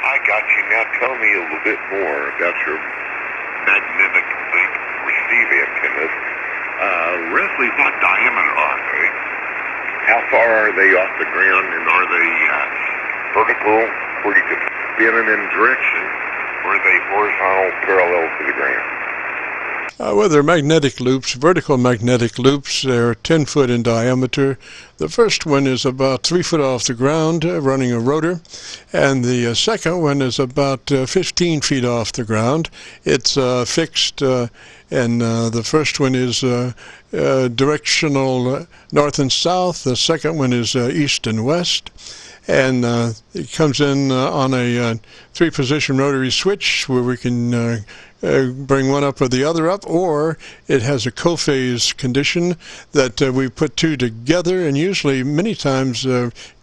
I got you. Now tell me a little bit more about your magnetic loop receive antennas. Roughly what diameter are they? How far are they off the ground, and are they vertical where you can spin them in direction, or are they horizontal parallel to the ground? Well, they're magnetic loops, vertical magnetic loops. They're 10 foot in diameter. The first one is about 3 foot off the ground, running a rotor, and the second one is about 15 feet off the ground. It's fixed, and the first one is directional north and south. The second one is east and west. And it comes in on a 3-position rotary switch where we can bring one up or the other up, or it has a co-phase condition that we put two together, and usually many times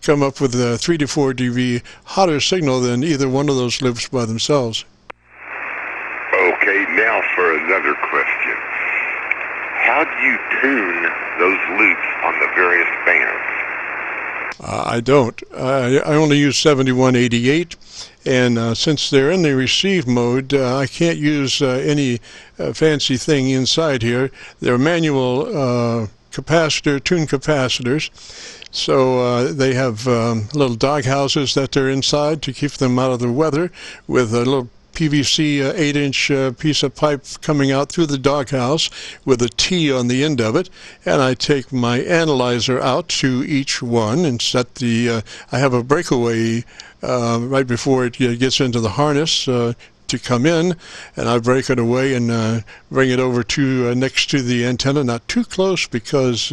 come up with a 3 to 4 dB hotter signal than either one of those loops by themselves. Okay, now for another question. How do you tune those loops on the various bands? I don't. I only use 7188, and since they're in the receive mode, I can't use any fancy thing inside here. They're manual tuned capacitors. So they have little dog houses that they're inside to keep them out of the weather, with a little PVC 8-inch piece of pipe coming out through the doghouse with a T on the end of it, and I take my analyzer out to each one and set the I have a breakaway right before it gets into the harness to come in, and I break it away and bring it over to next to the antenna, not too close, because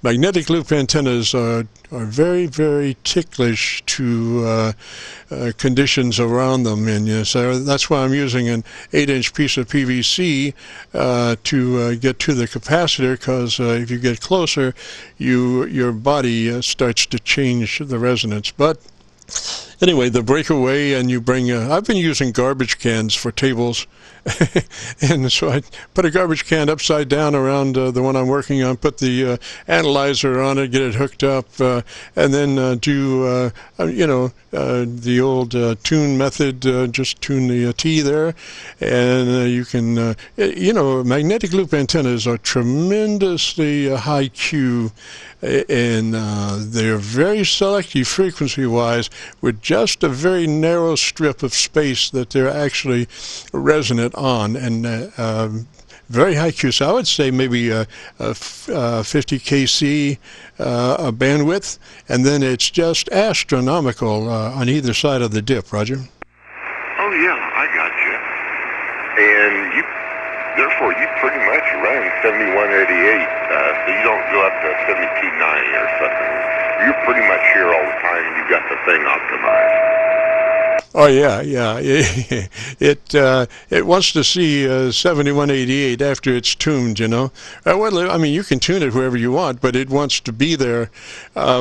magnetic loop antennas are very, very ticklish to conditions around them, and so that's why I'm using an 8-inch piece of PVC to get to the capacitor, because if you get closer, your body starts to change the resonance. But anyway, the breakaway, and you bring I've been using garbage cans for tables, and so I put a garbage can upside down around the one I'm working on, put the analyzer on it, get it hooked up, and then do the old tune method, just tune the T there, and you can magnetic loop antennas are tremendously high Q, and they're very selective frequency-wise, with just a very narrow strip of space that they're actually resonant on, and very high Q. So I would say maybe a 50 kc bandwidth, and then it's just astronomical on either side of the dip, Roger. Oh yeah, I got you. And therefore you pretty much run 7188, so you don't go up to 7290 or something. You're pretty much here all the time, and you've got the thing optimized. Oh yeah. It wants to see 7188 after it's tuned, Well, I mean, you can tune it wherever you want, but it wants to be there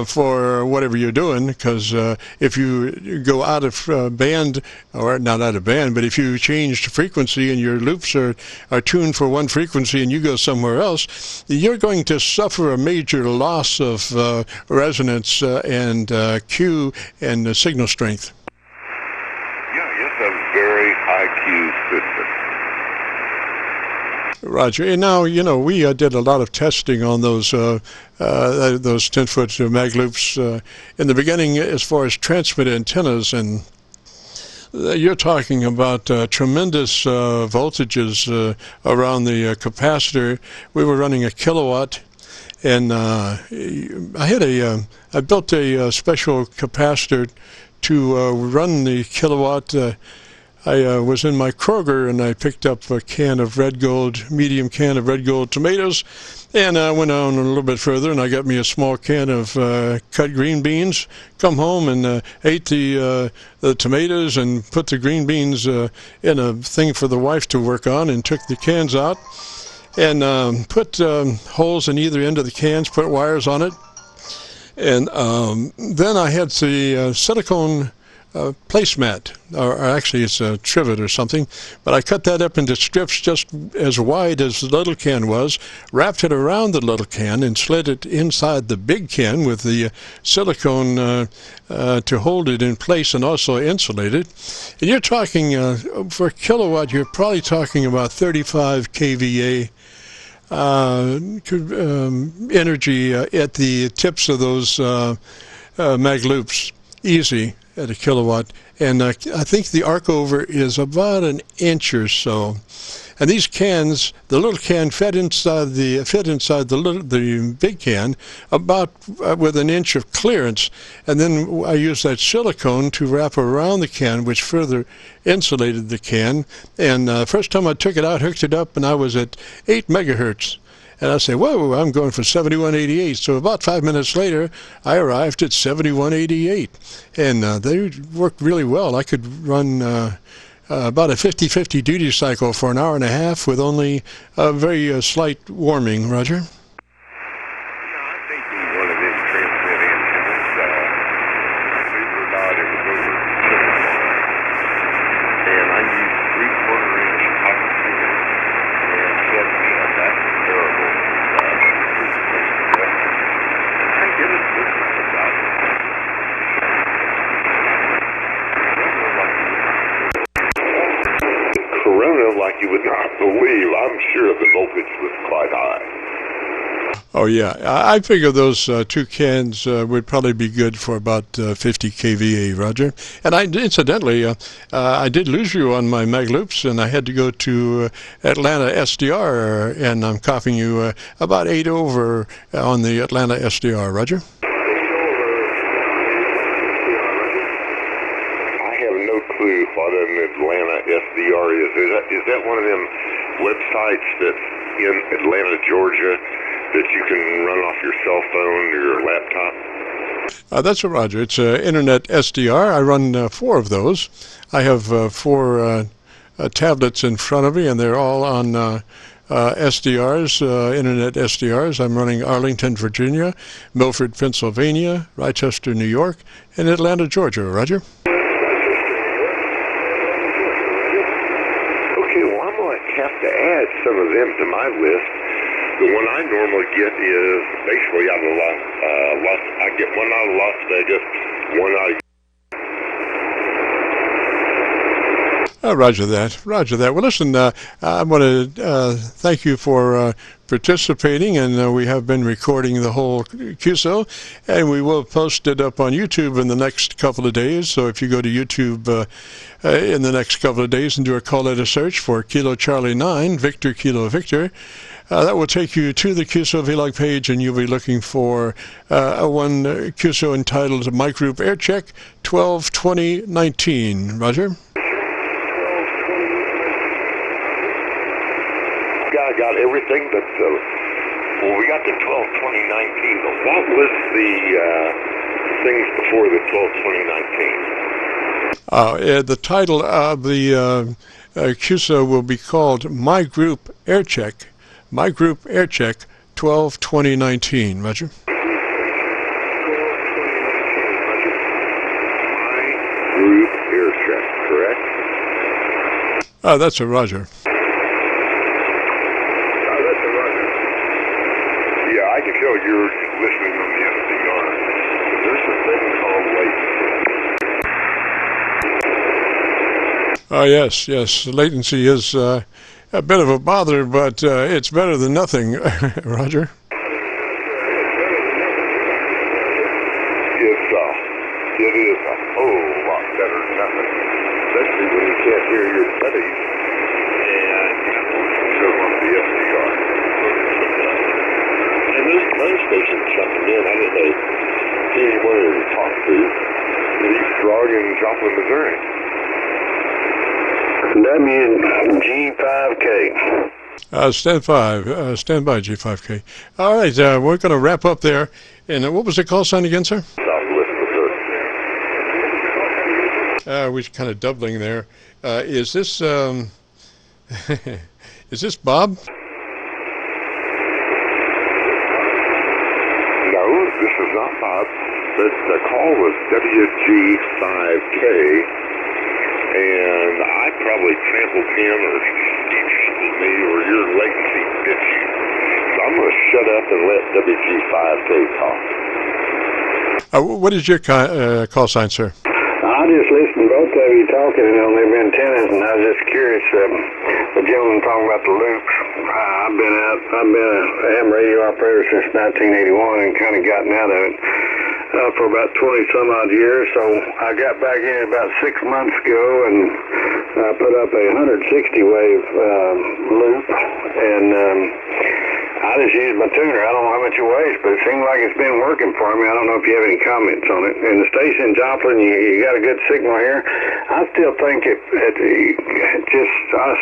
for whatever you're doing, because if you go out of band, or not out of band, but if you change the frequency and your loops are tuned for one frequency and you go somewhere else, you're going to suffer a major loss of resonance and Q and signal strength. Very high Q system. Roger. And now, we did a lot of testing on those 10-foot mag loops in the beginning as far as transmit antennas, and you're talking about tremendous voltages around the capacitor. We were running a kilowatt, and I built a special capacitor to run the kilowatt. I was in my Kroger, and I picked up a medium can of red gold tomatoes, and I went on a little bit further, and I got me a small can of cut green beans. Come home and ate the tomatoes and put the green beans in a thing for the wife to work on, and took the cans out and put holes in either end of the cans, put wires on it. And then I had the silicone placemat, or actually it's a trivet or something, but I cut that up into strips just as wide as the little can was, wrapped it around the little can, and slid it inside the big can with the silicone to hold it in place and also insulate it. And you're talking, for a kilowatt, you're probably talking about 35 kVA energy at the tips of those mag loops, easy at a kilowatt. And I think the arc over is about an inch or so. And these cans, the little can fit inside the big can about with an inch of clearance, and then I used that silicone to wrap around the can, which further insulated the can. And first time I took it out, hooked it up, and I was at 8 megahertz. And I say, whoa, I'm going for 7188. So about 5 minutes later, I arrived at 7188. And they worked really well. I could run about a 50-50 duty cycle for an hour and a half with only a very slight warming. Roger? Yeah, I think one of these transmit antennas, believe it or not, it was over 6 miles. And I used 3/4-inch copper tubing, and said, man, that's terrible. I get it, this is about Corona like you would not believe. I'm sure the voltage was quite high. Oh, yeah. I figure those two cans would probably be good for about 50 kVA, Roger. And incidentally, I did lose you on my mag loops, and I had to go to Atlanta SDR, and I'm copying you about 8 over on the Atlanta SDR, Roger. I have no clue what an Atlanta SDR is. Is that one of them websites that's in Atlanta, Georgia, that you can run off your cell phone or your laptop? That's a Roger. It's Internet SDR. I run 4 of those. I have 4 tablets in front of me, and they're all on SDRs, Internet SDRs. I'm running Arlington, Virginia, Milford, Pennsylvania, Rochester, New York, and Atlanta, Georgia. Roger. Okay, well, I'm going to have to add some of them to my list. The one I normally get is basically out of I get one out of Las Vegas, one out of... Roger that. Roger that. Well, listen, I want to thank you for participating, and we have been recording the whole QSO, and we will post it up on YouTube in the next couple of days. So if you go to YouTube in the next couple of days and do a call letter search for Kilo Charlie 9, Victor Kilo Victor, that will take you to the QSO-VLOG page, and you'll be looking for one QSO entitled My Group Aircheck 12-2019. Roger? I got everything, but well, we got the 12-2019, but what was the things before the 12-2019? The title of the QSO will be called My Group Aircheck. My Group Aircheck 12-2019. Roger. My Group Aircheck, correct? That's a Roger. I can tell you're listening on the SDR. There's a thing called latency. Yes. Latency is a bit of a bother, but it's better than nothing, Roger. It is a whole lot better than nothing, especially when you can't hear your buddies and show them on the SDR. And this phone station jumping in, I didn't know who you wanted to talk to. East Frog in Joplin, Missouri. WG5K. Stand by, G5K. All right, we're going to wrap up there. And what was the call sign again, sir? Southwest Missouri. We're kind of doubling there. Is this is this Bob? No, this is not Bob. The call was WG5K, and I probably trampled him or he trampled me or your latency bit you. So I'm going to shut up and let WG5K talk. What is your call sign, sir? I just listened to both of you talking on them antennas, and I was just curious. The gentleman talking about the loops. I've been a ham radio operator since 1981 and kind of gotten out of it for about 20 some odd years. So I got back in about 6 months ago and put up a 160 wave loop, and I just used my tuner. I don't know how much it weighs, but it seems like it's been working for me. I don't know if you have any comments on it. And the station in Joplin, you got a good signal here. I still think I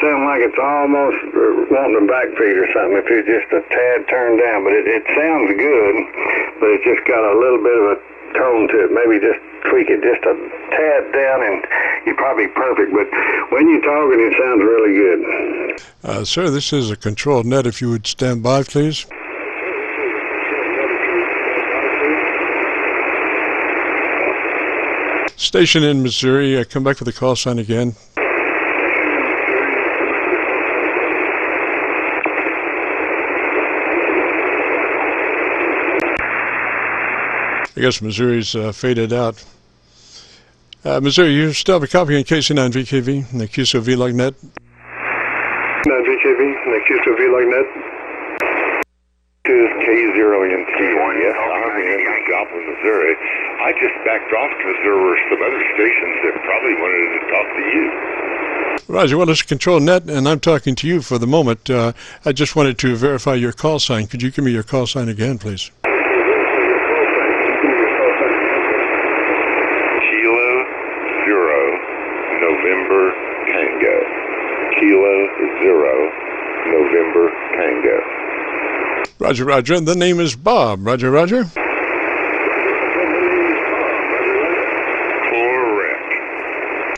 sound like it's almost wanting a backfeed or something if it's just a tad turned down. But it sounds good, but it's just got a little bit of a tone to it. Maybe just tweak it just a tad down and you're probably perfect. But when you're talking, it sounds really good. Sir, this is a controlled net. If you would stand by, please. Station in Missouri. Come back with the call sign again. I guess Missouri's faded out. Missouri, you still have a copy on KC9VKV and the QSO-VLOG net? KC9VKV, the QSO-VLOG net. This is K0NT. Yes, I'm in Joplin, Missouri. I just backed off because there were some other stations that probably wanted to talk to you. Roger, well, it's Control Net, and I'm talking to you for the moment. I just wanted to verify your call sign. Could you give me your call sign again, please? Kilo 0 November Tango. Kilo 0 November Tango. Roger, Roger. The name is Bob. Roger, Roger.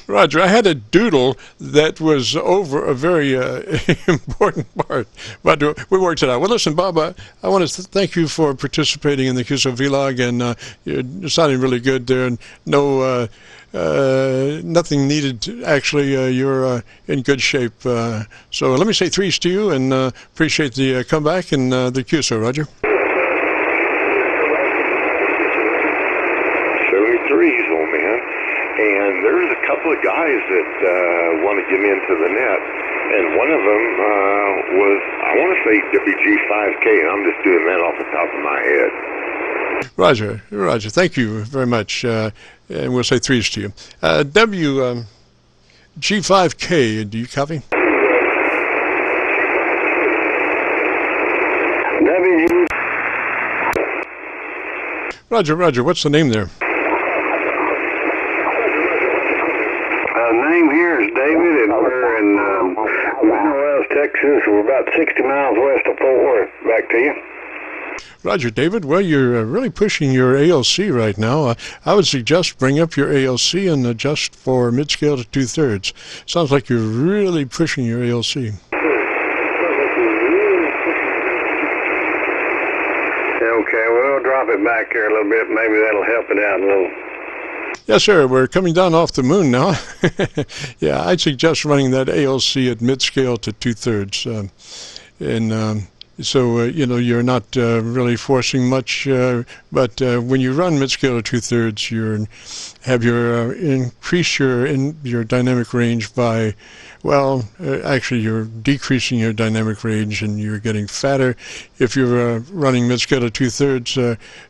Roger, I had a doodle that was over a very important part, but we worked it out. Well, listen, Bob, I want to thank you for participating in the QSO-VLOG, and you're sounding really good there. No, nothing needed. Actually, you're in good shape. So let me say threes to you, and appreciate the comeback and the QSO, Roger. Show me threes, old man. And there's a couple of guys that want to get into the net, and one of them was, I want to say WG5K, and I'm just doing that off the top of my head. Roger, Roger, thank you very much, and we'll say threes to you. WG5K, do you copy? WG. Roger, Roger, what's the name there? Name here is David, and we're in Wells, Texas. We're about 60 miles west of Fort Worth. Back to you. Roger, David. Well, you're really pushing your ALC right now. I would suggest bring up your ALC and adjust for mid-scale to 2/3. Sounds like you're really pushing your ALC. Okay, we'll drop it back here a little bit. Maybe that'll help it out a little. Yes, sir. We're coming down off the moon now. Yeah, I'd suggest running that ALC at mid-scale to 2/3. So, you're not really forcing much, but when you run mid-scale to 2/3, increase your dynamic range by, actually you're decreasing your dynamic range and you're getting fatter. If you're running mid-scale to 2/3,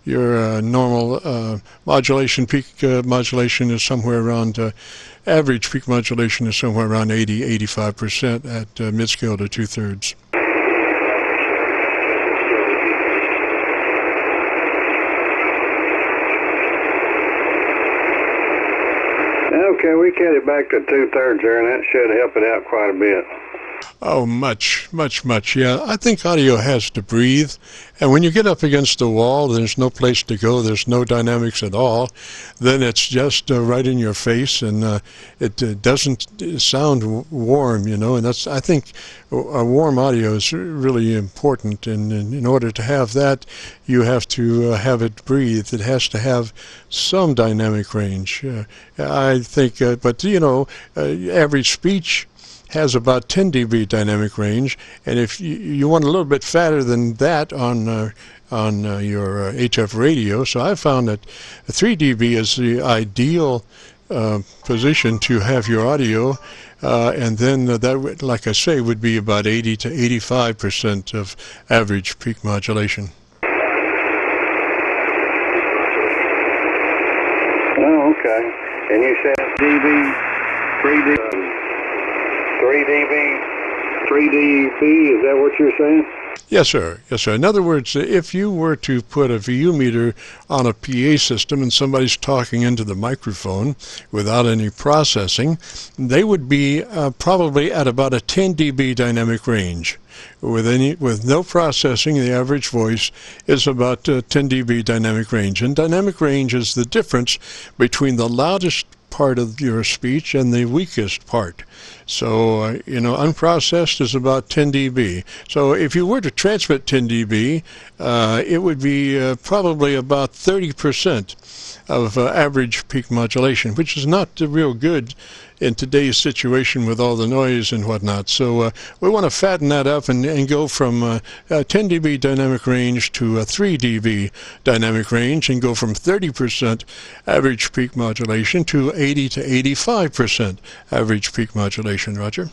your normal modulation, peak modulation is somewhere around, average peak modulation is somewhere around 80-85% at mid-scale to 2/3. Okay, we get it back to 2/3 there, and that should help it out quite a bit. Oh, much. Yeah, I think audio has to breathe. And when you get up against the wall, there's no place to go. There's no dynamics at all. Then it's just right in your face, and it doesn't sound warm, And that's, I think, a warm audio is really important. And in order to have that, you have to have it breathe. It has to have some dynamic range. I think, but average speech has about 10 dB dynamic range, and if you want a little bit fatter than that on your HF radio, so I found that 3 dB is the ideal position to have your audio, and then that, like I say, would be about 80 to 85% of average peak modulation. Oh, okay. And you said dB, 3 dB. 3 dB, is that what you're saying? Yes, sir. In other words, if you were to put a VU meter on a PA system and somebody's talking into the microphone without any processing, they would be probably at about a 10 dB dynamic range. With no processing, the average voice is about 10 dB dynamic range. And dynamic range is the difference between the loudest part of your speech and the weakest part. So, unprocessed is about 10 dB. So if you were to transmit 10 dB, it would be probably about 30% of average peak modulation, which is not real good in today's situation with all the noise and whatnot. So we want to fatten that up and go from 10 dB dynamic range to a 3 dB dynamic range, and go from 30% average peak modulation to 80 to 85% average peak modulation. Roger?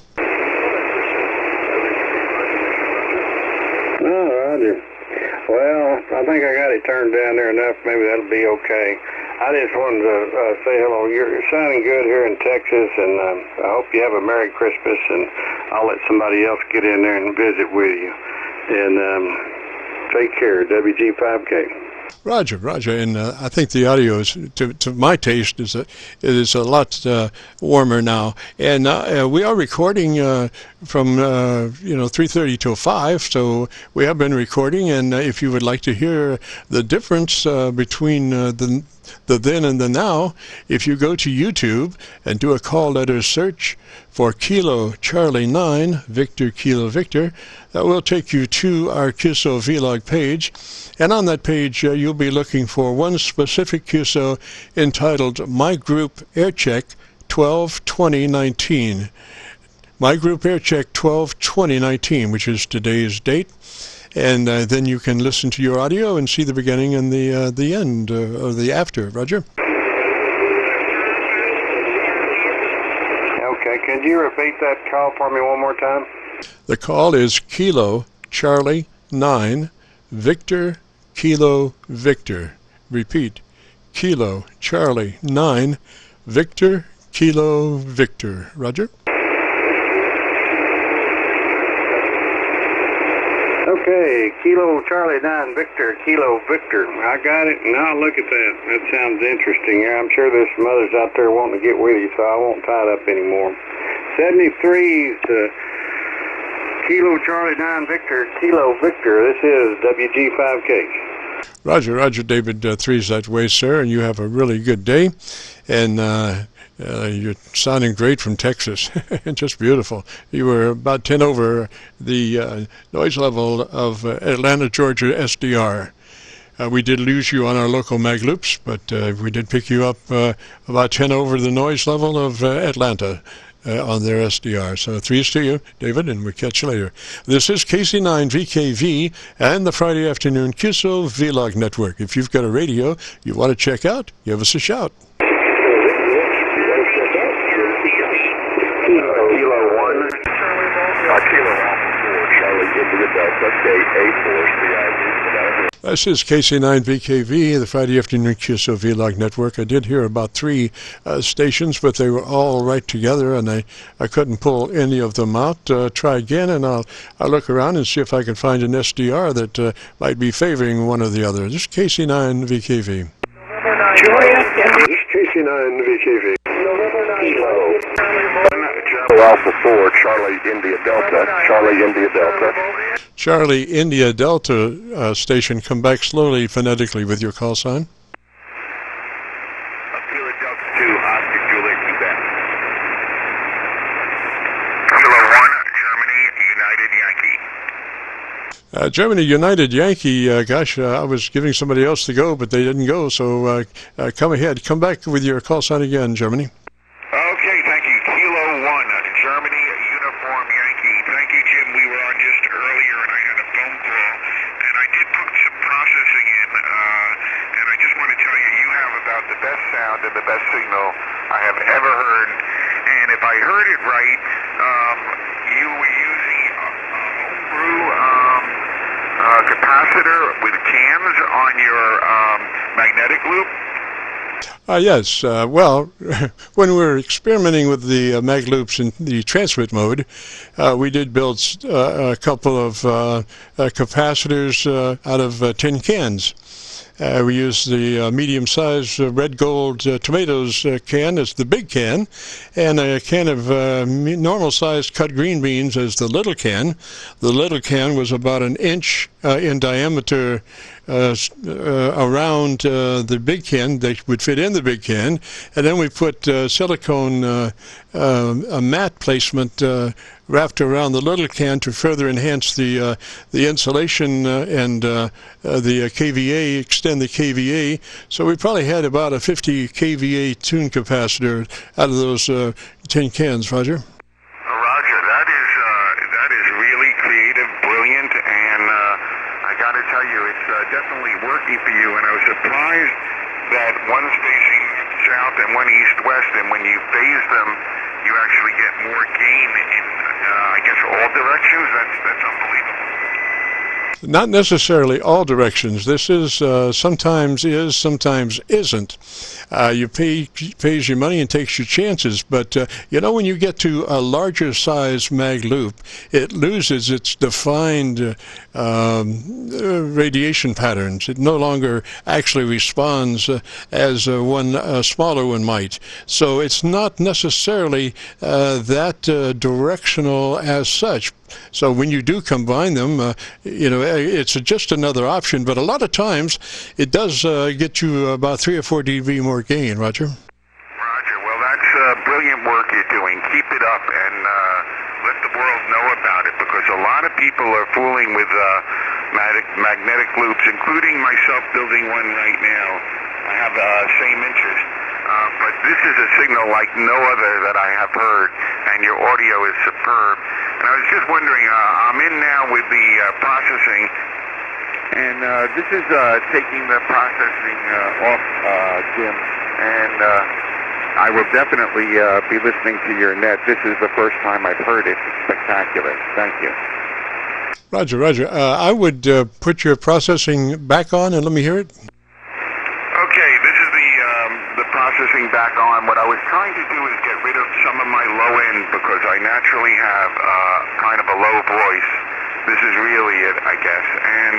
Well, I think I got it turned down there enough. Maybe that'll be okay. I just wanted to say hello. You're sounding good here in Texas, and I hope you have a Merry Christmas, and I'll let somebody else get in there and visit with you. And take care, WG5K. Roger, Roger, and I think the audio is, to my taste, is a lot warmer now. And we are recording from 3:30 till 5, so we have been recording. And if you would like to hear the difference between the then and the now, if you go to YouTube and do a call letter search for Kilo Charlie 9 Victor Kilo Victor, that will take you to our QSO-VLOG page. And on that page, you'll be looking for one specific QSO entitled My Group Aircheck 12/2019. My Group Aircheck 12/2019, which is today's date. And then you can listen to your audio and see the beginning and the end, or the after. Roger? Okay, could you repeat that call for me one more time? The call is Kilo Charlie 9 Victor Kilo Victor. Repeat, Kilo Charlie 9 Victor Kilo Victor. Roger? Okay, Kilo Charlie 9 Victor Kilo Victor. I got it. Now look at that. That sounds interesting. I'm sure there's some others out there wanting to get with you, so I won't tie it up anymore. 73's Kilo Charlie 9 Victor Kilo Victor. This is WG5K. Roger, Roger, David, 3's that way, sir, and you have a really good day. And you're sounding great from Texas. Just beautiful. You were about 10 over the noise level of Atlanta, Georgia SDR. We did lose you on our local mag loops, but we did pick you up about 10 over the noise level of Atlanta on their SDR. So 3's to you, David, and we'll catch you later. This is KC9VKV and the Friday afternoon QSO-VLOG network. If you've got a radio you want to check out, give us a shout. This is KC9VKV, the Friday afternoon QSO-VLOG network. I did hear about 3 stations, but they were all right together, and I couldn't pull any of them out. Try again, and I'll look around and see if I can find an SDR that might be favoring one or the other. This is KC9VKV. This is KC9VKV. Alpha 4, Charlie India Delta. Charlie India Delta. Charlie India Delta station, come back slowly phonetically with your call sign. Kilo Delta 2, Oscar Juliet, Quebec. Kilo 1, Germany, United Yankee. Germany United Yankee, gosh, I was giving somebody else to go, but they didn't go, so come ahead. Come back with your call sign again, Germany. Okay, thank you. Kilo 1, Germany, Uniform Yankee. Thank you, Jim. We were on just earlier, and I had a phone call, and I did put some processing in, and I just want to tell you, you have about the best sound and the best signal I have ever heard. And if I heard it right, you were using a homebrew capacitor with cams on your magnetic loop. Yes. Well, when we were experimenting with the mag loops in the transmit mode, we did build a couple of capacitors out of tin cans. We used the medium-sized red gold tomatoes can as the big can, and a can of normal-sized cut green beans as the little can. The little can was about an inch in diameter around the big can. They would fit in the big can, and then we put silicone a mat placement wrapped around the little can to further enhance the insulation and the KVA, extend the KVA. So we probably had about a 50 KVA tune capacitor out of those tin cans, Roger. Roger, that is really creative, brilliant, and I got to tell you, it's definitely working for you. And I was surprised that one's facing south and one east-west, and when you phase them, you actually get more gain in, I guess, all directions. That's unbelievable. Not necessarily all directions. This is sometimes is, sometimes isn't. You pays your money and takes your chances. But when you get to a larger size mag loop, it loses its defined radiation patterns. It no longer actually responds as one smaller one might. So it's not necessarily that directional as such. So when you do combine them, it's just another option. But a lot of times, it does get you about 3 or 4 dB more gain, Roger. Roger. Well, that's brilliant work you're doing. Keep it up and let the world know about it, because a lot of people are fooling with magnetic loops, including myself building one right now. I have the same interest. But this is a signal like no other that I have heard, and your audio is superb. And I was just wondering, I'm in now with the processing, and this is taking the processing off, Jim, and I will definitely be listening to your net. This is the first time I've heard it. It's spectacular. Thank you. Roger. I would put your processing back on and let me hear it. Okay, this is the processing back on. What I was trying to do is get rid of some of my low end, because I naturally have kind of a low voice. This is really it, I guess. And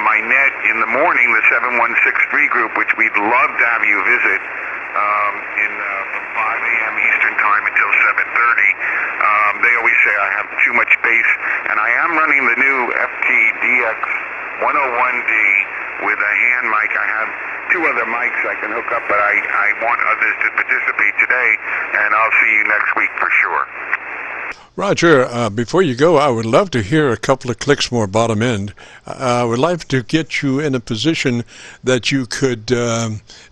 my net in the morning, the 7163 group, which we'd love to have you visit from 5 a.m. Eastern time until 7:30. They always say I have too much bass, and I am running the new FTDX 101D with a hand mic. I have 2 other mics I can hook up, but I want others to participate today, and I'll see you next week for sure. Roger, before you go, I would love to hear a couple of clicks more bottom end. I would like to get you in a position that you could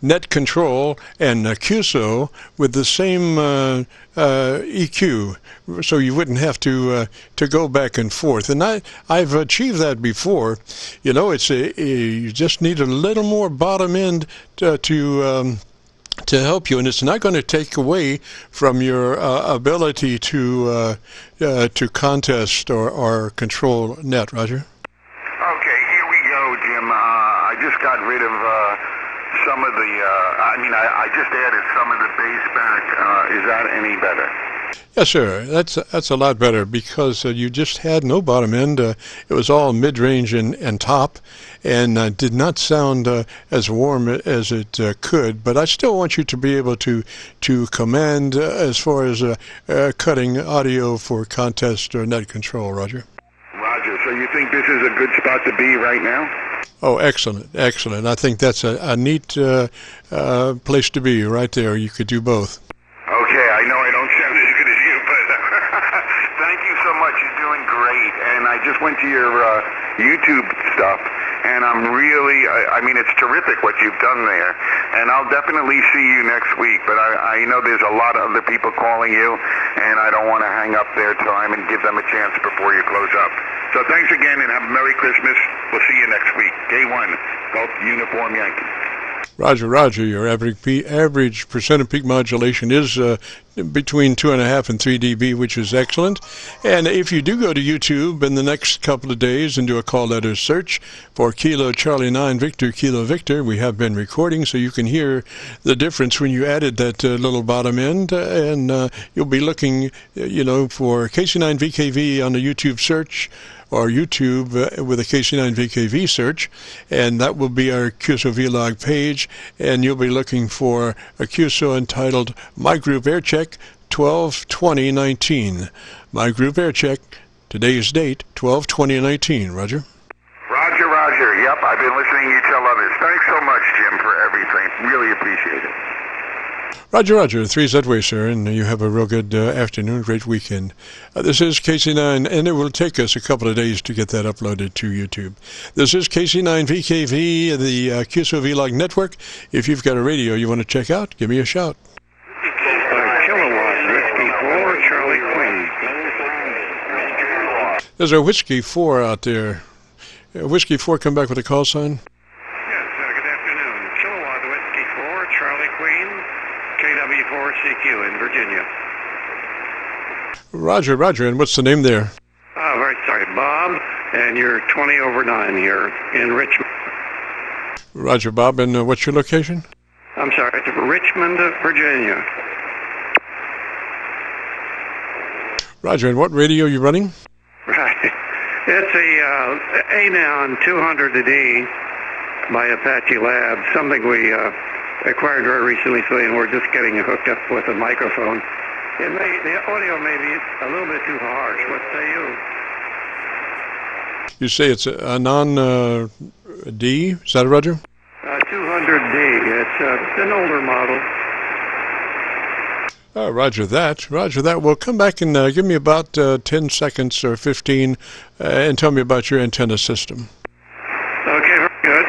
net control and QSO with the same EQ, so you wouldn't have to go back and forth. And I've achieved that before. You just need a little more bottom end to help you, and it's not going to take away from your ability to contest or control net, Roger. Okay, here we go, Jim. I just got rid of some of the, I just added some of the bass back. Is that any better? Yes, sir. That's a lot better, because you just had no bottom end. It was all mid-range and top, and did not sound as warm as it could. But I still want you to be able to command as far as cutting audio for contest or net control, Roger. Roger. So you think this is a good spot to be right now? Oh, excellent. I think that's a neat place to be right there. You could do both. Okay, I know I don't sound as good as you, but thank you so much. You're doing great. And I just went to your YouTube stuff, and I'm really, it's terrific what you've done there. And I'll definitely see you next week, but I know there's a lot of other people calling you, and I don't want to hang up their time and give them a chance before you close up. So thanks again, and have a Merry Christmas. We'll see you next week. Day 1, Golf Uniform Yankee. Roger, your average percent of peak modulation is between 2.5 and 3 dB, which is excellent. And if you do go to YouTube in the next couple of days and do a call letter search for Kilo Charlie 9 Victor Kilo Victor, we have been recording, so you can hear the difference when you added that little bottom end, and you'll be looking, for KC9VKV on the YouTube search, or YouTube with a KC9VKV search, and that will be our QSO-VLOG page, and you'll be looking for a QSO entitled My Group Aircheck 12/20/19. My Group Aircheck, today's date, 12/20/19. Roger? Roger. Yep, I've been listening to you tell others. Thanks so much, Jim, for everything. Really appreciate it. Roger. 3's that way, sir, and you have a real good afternoon, great weekend. This is KC9, and it will take us a couple of days to get that uploaded to YouTube. This is KC9VKV, the QSO-VLOG network. If you've got a radio you want to check out, give me a shout. Kilowatt, Whiskey 4, Charlie Queen. There's a Whiskey 4 out there. Whiskey 4, come back with a call sign. Good afternoon. Kilowatt, Whiskey 4, Charlie Queen, KW4CQ in Virginia. Roger, and what's the name there? Oh, very sorry, Bob. and you're 20 over 9 here in Richmond. Roger, Bob, and what's your location? I'm sorry, it's Richmond, Virginia. Roger, and what radio are you running? Right. It's a ANON 200D by Apache Labs, something we acquired very recently, and we're just getting it hooked up with a microphone. The audio may be a little bit too harsh. What say you? You say it's a non-D, is that Roger? 200D. It's an older model. Roger that. Roger that. Well, come back and give me about 10 seconds or 15 and tell me about your antenna system. Okay, very good.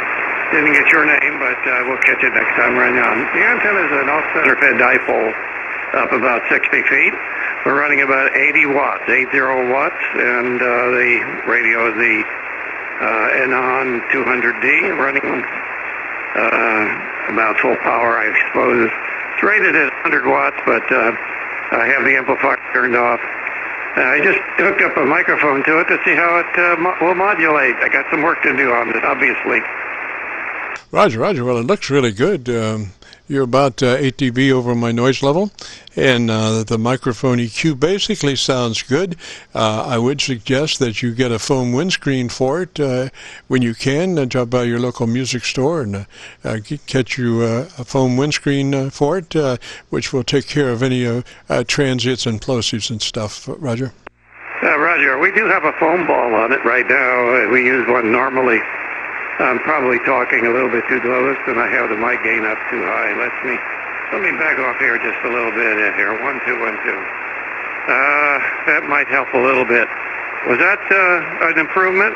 Didn't get your name, but we'll catch it next time right now. The antenna is an off-center fed dipole up about 60 feet. We're running about 80 watts, 80 watts, and the radio is the ANON 200D running about full power, I suppose. It's rated at 100 watts, but I have the amplifier turned off. I just hooked up a microphone to it to see how it will modulate. I got some work to do on it, obviously. Roger, Roger. Well, it looks really good. You're about 8 dB over my noise level, and the microphone EQ basically sounds good. I would suggest that you get a foam windscreen for it when you can. Drop by your local music store and catch you a foam windscreen for it, which will take care of any transients and plosives and stuff. Roger? Roger, we do have a foam ball on it right now. We use one normally. I'm probably talking a little bit too close, and I have the mic gain up too high. Let me back off here just a little bit here. 1, 2, 1, 2. That might help a little bit. Was that an improvement?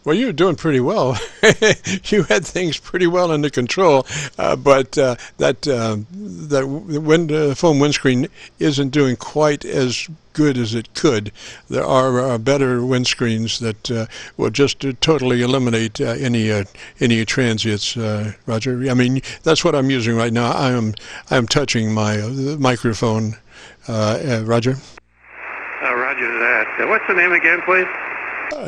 Well, you're doing pretty well. You had things pretty well under control, but that foam windscreen isn't doing quite as good as it could. There are better windscreens that will just totally eliminate any transients. Roger, I mean that's what I'm using right now. I'm touching my microphone. Roger. Roger that. What's the name again, please?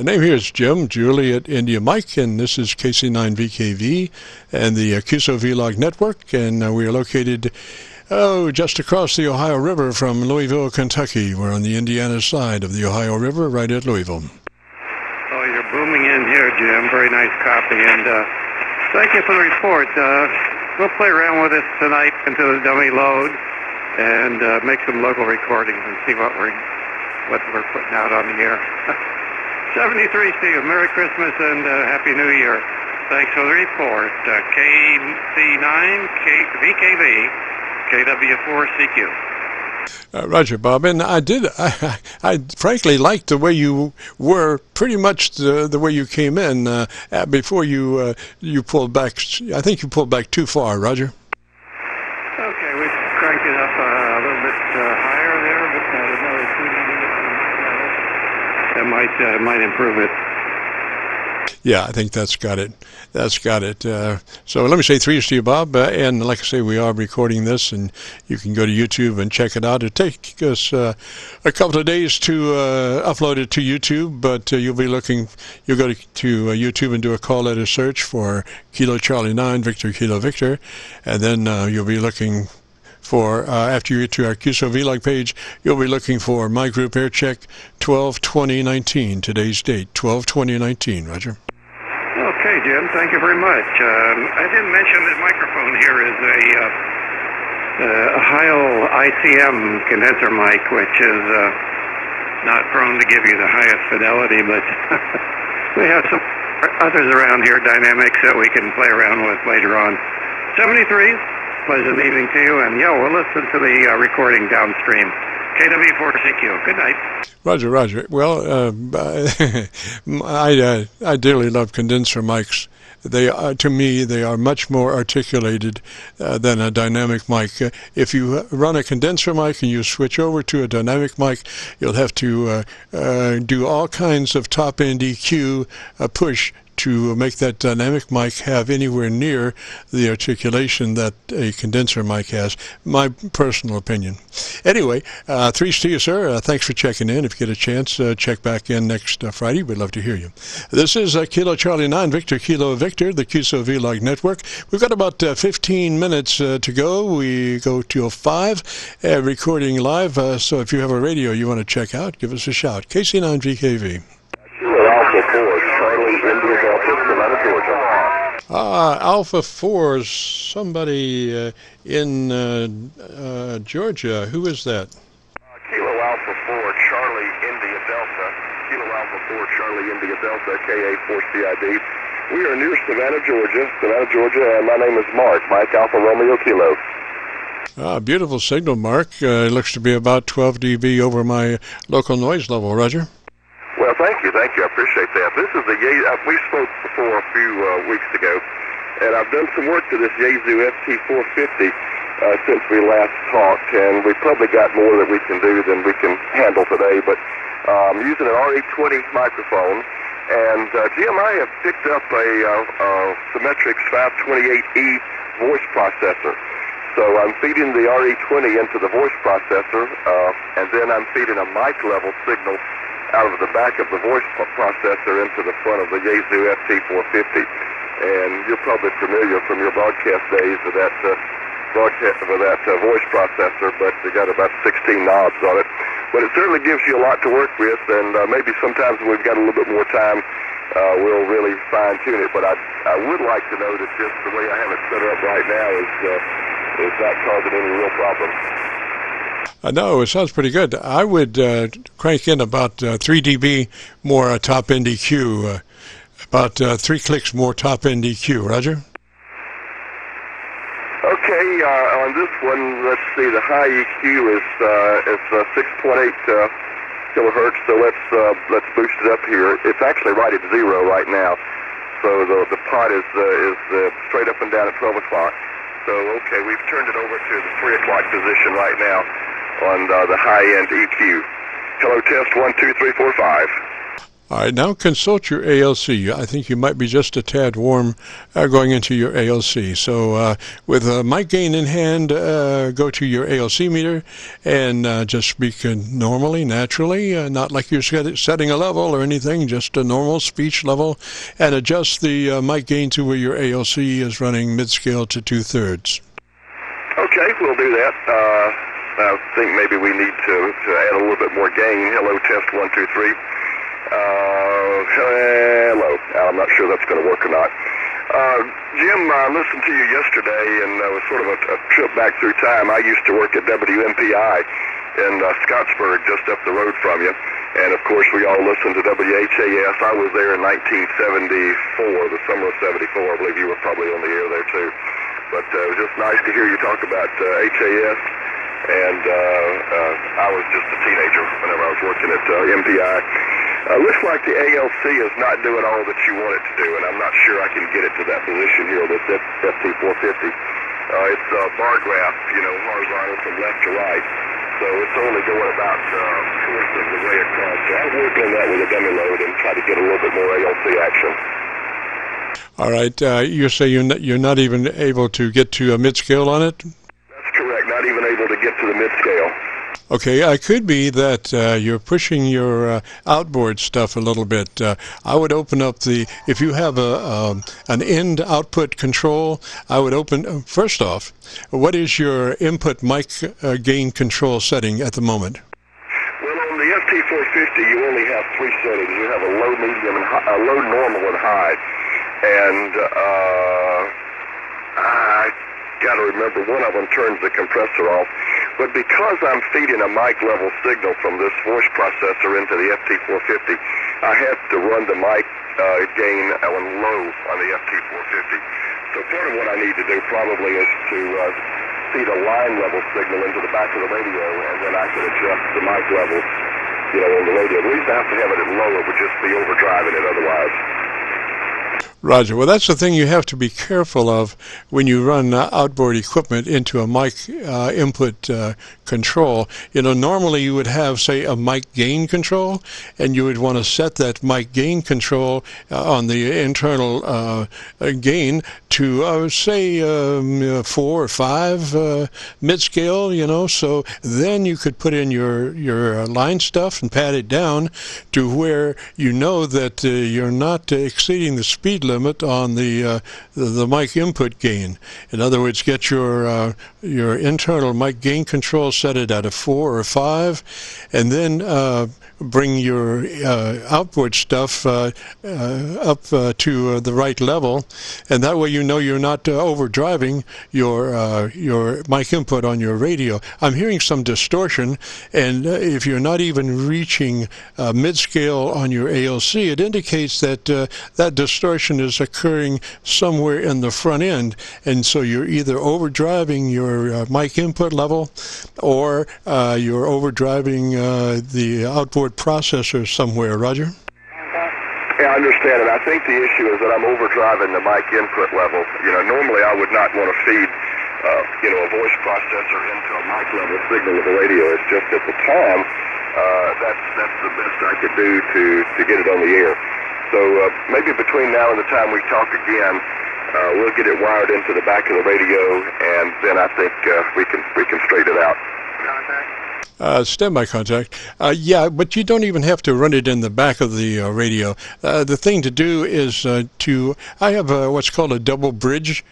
Name here is Jim, Juliet India Mike, and this is KC9VKV and the QSO-VLOG network, and we are located just across the Ohio River from Louisville, Kentucky. We're on the Indiana side of the Ohio River, right at Louisville. Oh, you're booming in here, Jim. Very nice copy, and thank you for the report. We'll play around with this tonight into the dummy load and make some local recordings and see what we're putting out on the air. 73, Steve. Merry Christmas and Happy New Year. Thanks for the report. KC9VKV, KW4CQ. Roger, Bob. And I frankly liked the way you were, pretty much the way you came in before you pulled back. I think you pulled back too far, Roger. Okay, we cranked it up a little bit higher there, but another 2 that might improve it. Yeah, I think that's got it. So let me say threes to you, Bob. And like I say, we are recording this, and you can go to YouTube and check it out. It'll take us a couple of days to upload it to YouTube, but you'll go to YouTube and do a call letter search for Kilo Charlie 9, Victor Kilo Victor, and then you'll be looking for, after you get to our QSO-VLOG page, you'll be looking for my group Aircheck 12/20/19, today's date, 12/20/19, Roger. Okay, Jim, thank you very much. I didn't mention this microphone here is a Heil ICM condenser mic, which is not prone to give you the highest fidelity, but we have some others around here, dynamics, that we can play around with later on. 73. Pleasant evening to you, and we'll listen to the recording downstream. KW4CQ. Good night. Roger. Well, I dearly love condenser mics. To me, they are much more articulated than a dynamic mic. If you run a condenser mic and you switch over to a dynamic mic, you'll have to do all kinds of top-end EQ push to make that dynamic mic have anywhere near the articulation that a condenser mic has. My personal opinion. Anyway, threes to you, sir. Thanks for checking in. If you get a chance, check back in next Friday. We'd love to hear you. This is Kilo Charlie 9, Victor Kilo Victor, the QSO-VLOG network. We've got about 15 minutes to go. We go till 5, recording live. So if you have a radio you want to check out, give us a shout. KC9VKV. Alpha 4, Charlie, India, Delta, Savannah, Georgia. Alpha 4, somebody in Georgia. Who is that? Kilo Alpha 4, Charlie, India, Delta. Kilo Alpha 4, Charlie, India, Delta, KA4CID. We are near Savannah, Georgia, and my name is Mark, Mike Alpha Romeo Kilo. Beautiful signal, Mark. It looks to be about 12 dB over my local noise level. Roger. Well, thank you. I appreciate that. This is the we spoke before a few weeks ago, and I've done some work to this Yaesu FT450 since we last talked, and we probably got more that we can do than we can handle today, but I'm using an RE20 microphone, and Jim, I have picked up a Symmetrix 528E voice processor. So I'm feeding the RE20 into the voice processor, and then I'm feeding a mic level signal out of the back of the voice processor into the front of the Yaesu FT450. And you're probably familiar from your broadcast days with that voice processor, but they got about 16 knobs on it. But it certainly gives you a lot to work with, and maybe sometimes when we've got a little bit more time, we'll really fine-tune it. But I would like to know that just the way I have it set up right now is not causing any real problems. No, it sounds pretty good. I would crank in about 3 dB more top-end EQ, about 3 clicks more top-end EQ. Roger? Okay, on this one, let's see, the high EQ is 6.8 kilohertz, so let's boost it up here. It's actually right at 0 right now, so the pot is straight up and down at 12 o'clock. So, okay, we've turned it over to the 3 o'clock position right now on the high-end EQ. Hello, test 1, 2, 3, 4, 5. All right, now consult your ALC. I think you might be just a tad warm going into your ALC. So with mic gain in hand, go to your ALC meter and just speak normally, naturally, not like you're setting a level or anything, just a normal speech level, and adjust the mic gain to where your ALC is running mid-scale to 2/3. Okay, we'll do that. I think maybe we need to add a little bit more gain. Hello, test 1, 2, 3. Hello. I'm not sure that's going to work or not. Jim, I listened to you yesterday, and it was sort of a trip back through time. I used to work at WMPI in Scottsburg, just up the road from you. And, of course, we all listened to WHAS. I was there in 1974, the summer of 74. I believe you were probably on the air there, too. But it was just nice to hear you talk about HAS. And I was just a teenager whenever I was working at MPI. Looks like the ALC is not doing all that you want it to do, and I'm not sure I can get it to that position here with this FT450. It's bar graph, horizontal from left to right, so it's only going about fourth of the way across. So I'll work on that with a dummy load and try to get a little bit more ALC action. All right, you say you're not even able to get to a mid-scale on it? That's correct, not even able to get to the mid-scale. Okay, it could be that you're pushing your outboard stuff a little bit. I would open up if you have an end output control, I would open, first off, what is your input mic gain control setting at the moment? Well, on the FT450, you only have 3 settings. You have a low, medium, and high, a low, normal, and high. And I got to remember, one of them turns the compressor off. But because I'm feeding a mic level signal from this voice processor into the FT450, I have to run the mic gain on low on the FT450. So part of what I need to do probably is to feed a line level signal into the back of the radio, and then I can adjust the mic levels, on the radio. The reason I have to have it at low, it would just be overdriving it otherwise. Roger. Well, that's the thing you have to be careful of when you run outboard equipment into a mic input control. Normally you would have, say, a mic gain control, and you would want to set that mic gain control on the internal gain to, say, 4 or 5 mid-scale, so then you could put in your line stuff and pat it down to where you know that you're not exceeding the speed limit on the mic input gain. In other words, get your internal mic gain control set it at a 4 or 5, and then bring your outboard stuff up to the right level, and that way you know you're not overdriving your mic input on your radio. I'm hearing some distortion, and if you're not even reaching mid-scale on your ALC, it indicates that that distortion is occurring somewhere in the front end, and so you're either overdriving your mic input level, or you're overdriving the outboard processor somewhere. Roger? Yeah, I understand it. I think the issue is that I'm overdriving the mic input level. Normally I would not want to feed, a voice processor into a mic level signal of the radio. It's just at the time, that's the best I could do to get it on the air. So maybe between now and the time we talk again, we'll get it wired into the back of the radio, and then I think we can straighten it out. Standby contact. Yeah, but you don't even have to run it in the back of the radio. The thing to do is I have what's called a double bridge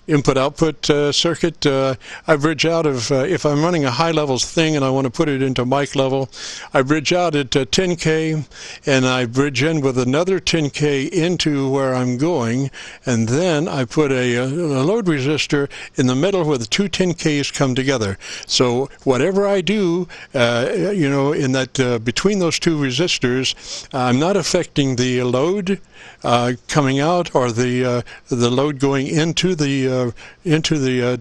input-output circuit. I bridge out of, if I'm running a high levels thing and I want to put it into mic level, I bridge out at 10K, and I bridge in with another 10K into where I'm going, and then I put a load resistor in the middle where the two 10Ks come together. So whatever I do, in that between those two resistors, I'm not affecting the load coming out or the load going into the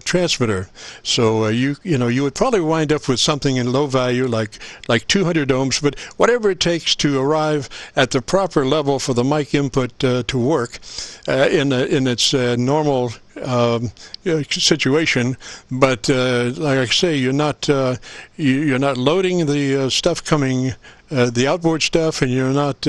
transmitter. So you would probably wind up with something in low value like 200 ohms, but whatever it takes to arrive at the proper level for the mic input to work in its normal situation. But like I say, you're not loading the stuff coming, the outboard stuff, and you're not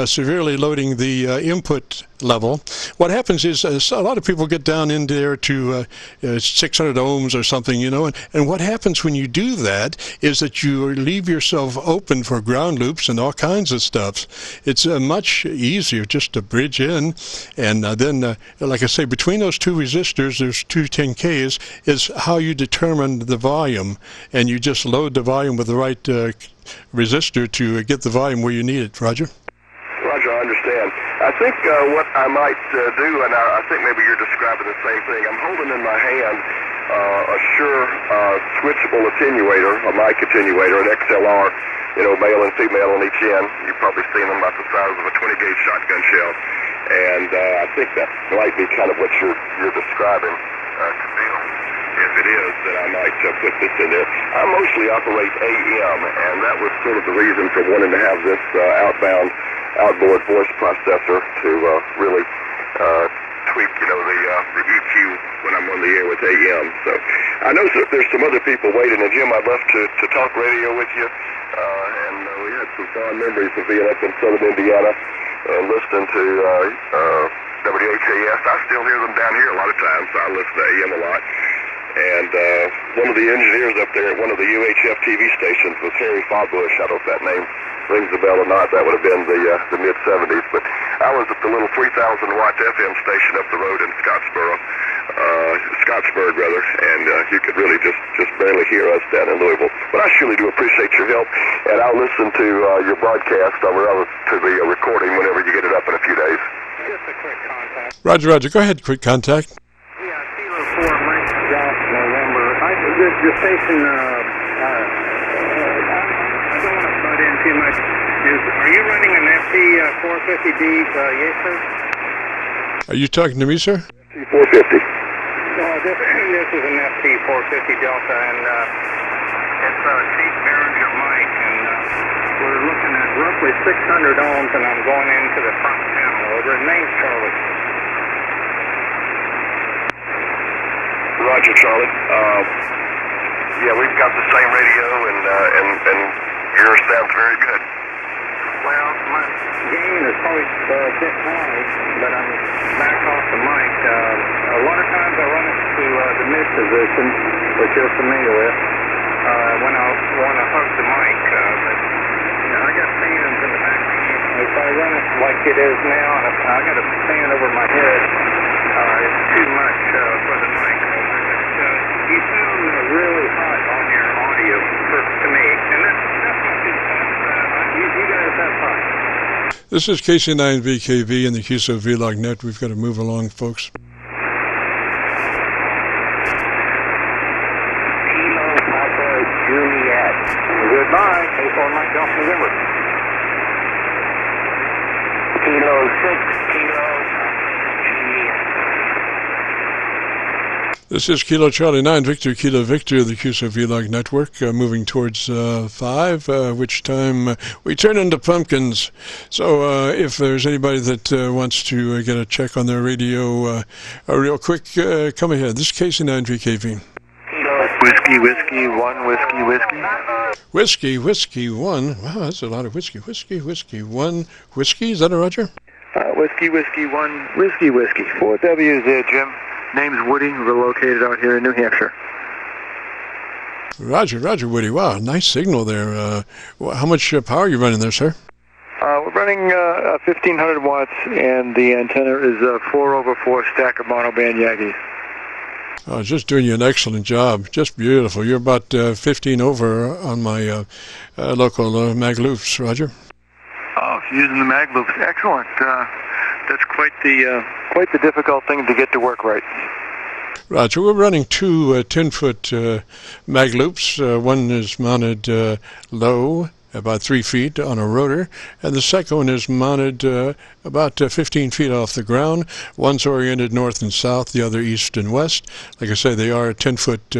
severely loading the input level. What happens is a lot of people get down in there to 600 ohms or something, and what happens when you do that is that you leave yourself open for ground loops and all kinds of stuff. It's much easier just to bridge in, and then, like I say, between those two resistors, there's two 10Ks, is how you determine the volume, and you just load the volume with the right resistor to get the volume where you need it. Roger? Roger, I understand. I think what I might do, and I think maybe you're describing the same thing, I'm holding in my hand a Shure switchable attenuator, a mic attenuator, an XLR, male and female on each end. You've probably seen them about the size of a 20-gauge shotgun shell. And I think that might be kind of what you're describing to feel. If it is, then I might put this in there. I mostly operate AM, and that was sort of the reason for wanting to have this outboard voice processor to really tweak, the EQ when I'm on the air with AM. So I know that there's some other people waiting, and Jim, I'd love to talk radio with you. And we had some fond memories of being up in southern Indiana and listening to WHAS. I still hear them down here a lot of times, so I listen to AM a lot. And one of the engineers up there at one of the UHF TV stations was Harry Fawbush. I don't know if that name rings a bell or not. That would have been the mid-'70s. But I was at the little 3,000-watt FM station up the road in Scottsburg, and you could really just barely hear us down in Louisville. But I surely do appreciate your help, and I'll listen to your broadcast to the recording whenever you get it up in a few days. Just a quick contact. Roger. Go ahead, quick contact. Yeah, Kilo 4 Mike Golf November. Your station, I don't want to butt in too much. Are you running an FT450D, yes, sir? Are you talking to me, sir? FT450. This is an FT450 Delta, and it's a cheap Behringer mic, and we're looking at roughly 600 ohms, and I'm going into the front panel over at Main Charlotte. Roger, Charlie. Yeah, we've got the same radio, and yours sounds very good. Well, my gain is probably a bit high, but I'm back off the mic. A lot of times I run it to the mid position, which you're familiar with, when I want to hug the mic. But I got fans in the back. If I run it like it is now, and I got a fan over my head, it's too much for the mic. You sound really hot on your audio to me, and that's not too bad. You guys have fun. This is KC9VKV and the QSO-VLOG net. We've got to move along, folks. Kilo Papa Juliet. Goodbye. 84 Mike Golf November. Kilo 6 Kilo Juliet. This is Kilo Charlie 9 Victor Kilo Victor, the QSO-VLOG network, moving towards 5, which time we turn into pumpkins. So if there's anybody that wants to get a check on their radio real quick, come ahead. This is KC9VKV. Whiskey, whiskey, 1 whiskey, whiskey. Whiskey, whiskey, 1. Wow, that's a lot of whiskey. Whiskey, whiskey, 1. Whiskey, is that a Roger? Whiskey, whiskey, 1 whiskey, whiskey. 4 W's there, Jim. Name's Woody. We're located out here in New Hampshire. Roger, Roger, Woody. Wow, nice signal there. How much power are you running there, sir? We're running 1,500 watts, and the antenna is a 4/4 stack of monoband Yankees. Just doing you an excellent job. Just beautiful. You're about 15 over on my local mag loops, Roger. Oh, using the mag loops. Excellent. That's quite the difficult thing to get to work right. Roger, we're running two 10-foot mag loops. One is mounted low, about 3 feet on a rotor, and the second one is mounted about 15 feet off the ground. One's oriented north and south, the other east and west. Like I say, they are 10-foot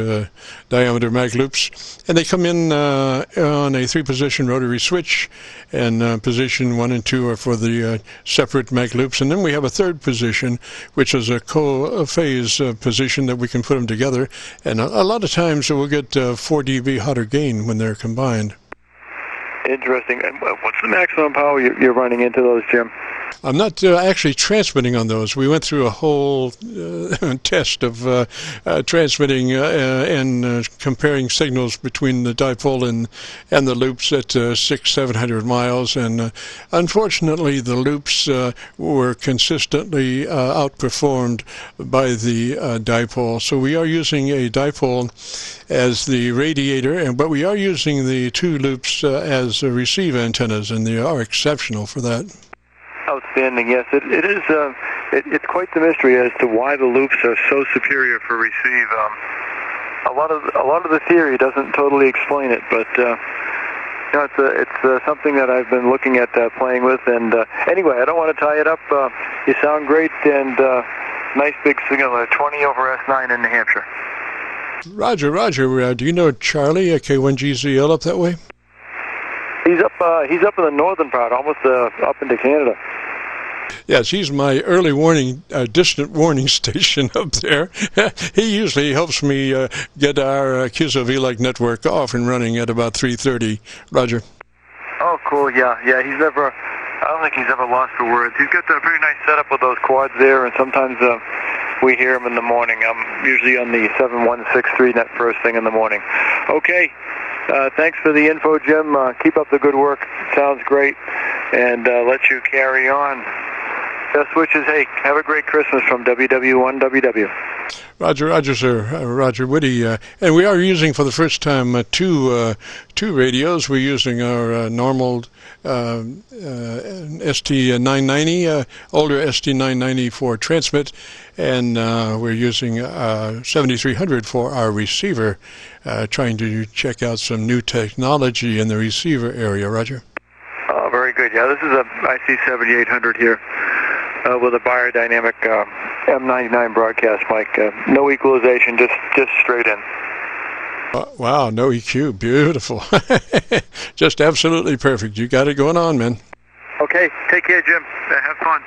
diameter mag loops, and they come in on a 3-position rotary switch, and position 1 and 2 are for the separate mag loops, and then we have a third position, which is a co-phase position that we can put them together, and a lot of times we'll get 4 dB hotter gain when they're combined. Interesting. And what's the maximum power you're running into those, Jim? I'm not actually transmitting on those. We went through a whole test of transmitting and comparing signals between the dipole and the loops at 600-700 miles, and unfortunately the loops were consistently outperformed by the dipole. So we are using a dipole as the radiator, but we are using the 2 loops as receive antennas, and they are exceptional for that. Outstanding. Yes, it is. It's quite the mystery as to why the loops are so superior for receive. A lot of the theory doesn't totally explain it, but it's something that I've been looking at playing with. And anyway, I don't want to tie it up. You sound great, and nice big signal. 20 over S9 in New Hampshire. Roger, Roger. Do you know Charlie K1GZL up that way? He's up in the northern part, almost up into Canada. Yes, he's my early warning, distant warning station up there. He usually helps me get our QSO-VLOG network off and running at about 3:30. Roger. Oh, cool. Yeah. I don't think he's ever lost for words. He's got a pretty nice setup with those quads there, and sometimes we hear him in the morning. I'm usually on the 7163 net first thing in the morning. Okay. Thanks for the info, Jim. Keep up the good work. Sounds great. And let you carry on. Best wishes. Hey, have a great Christmas from WW1WW. Roger, sir. Roger Woody. And we are using for the first time two radios. We're using our normal ST990, older ST990 for transmit, and we're using 7300 for our receiver, trying to check out some new technology in the receiver area. Roger. Oh, very good. Yeah, this is a IC7800 here with a biodynamic M99 broadcast mic. No equalization, just straight in. Wow, no EQ. Beautiful. Just absolutely perfect. You got it going on, man. Okay, take care, Jim. Have fun.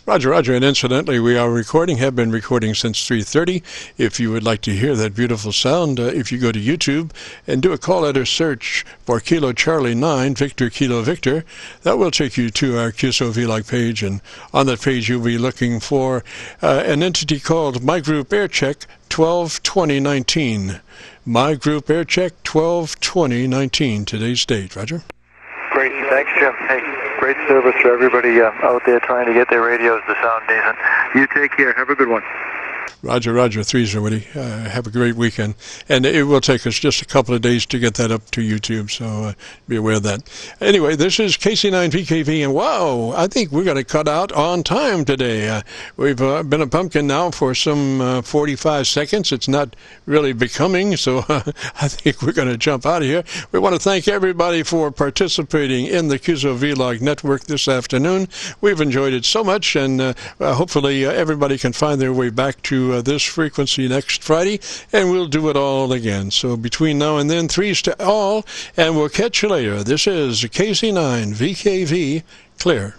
Roger, Roger. And incidentally, we have been recording since 3:30. If you would like to hear that beautiful sound, if you go to YouTube and do a call letter search for Kilo Charlie 9, Victor Kilo Victor, that will take you to our QSO-VLOG page. And on that page, you'll be looking for an entity called My Group Aircheck 12/2019. My Group Aircheck 12/2019, today's date. Roger. Great. Thanks, Jim. Hey, great service for everybody out there trying to get their radios to sound decent. You take care. Have a good one. Roger, Roger. 3-0, Woody. Have a great weekend. And it will take us just a couple of days to get that up to YouTube, so be aware of that. Anyway, this is KC9VKV, and wow, I think we're going to cut out on time today. We've been a pumpkin now for some 45 seconds. It's not really becoming, so I think we're going to jump out of here. We want to thank everybody for participating in the QSO-VLOG network this afternoon. We've enjoyed it so much, and hopefully everybody can find their way back to this frequency next Friday, and we'll do it all again. So between now and then, 3s to all, and we'll catch you later. This is KC9VKV, clear.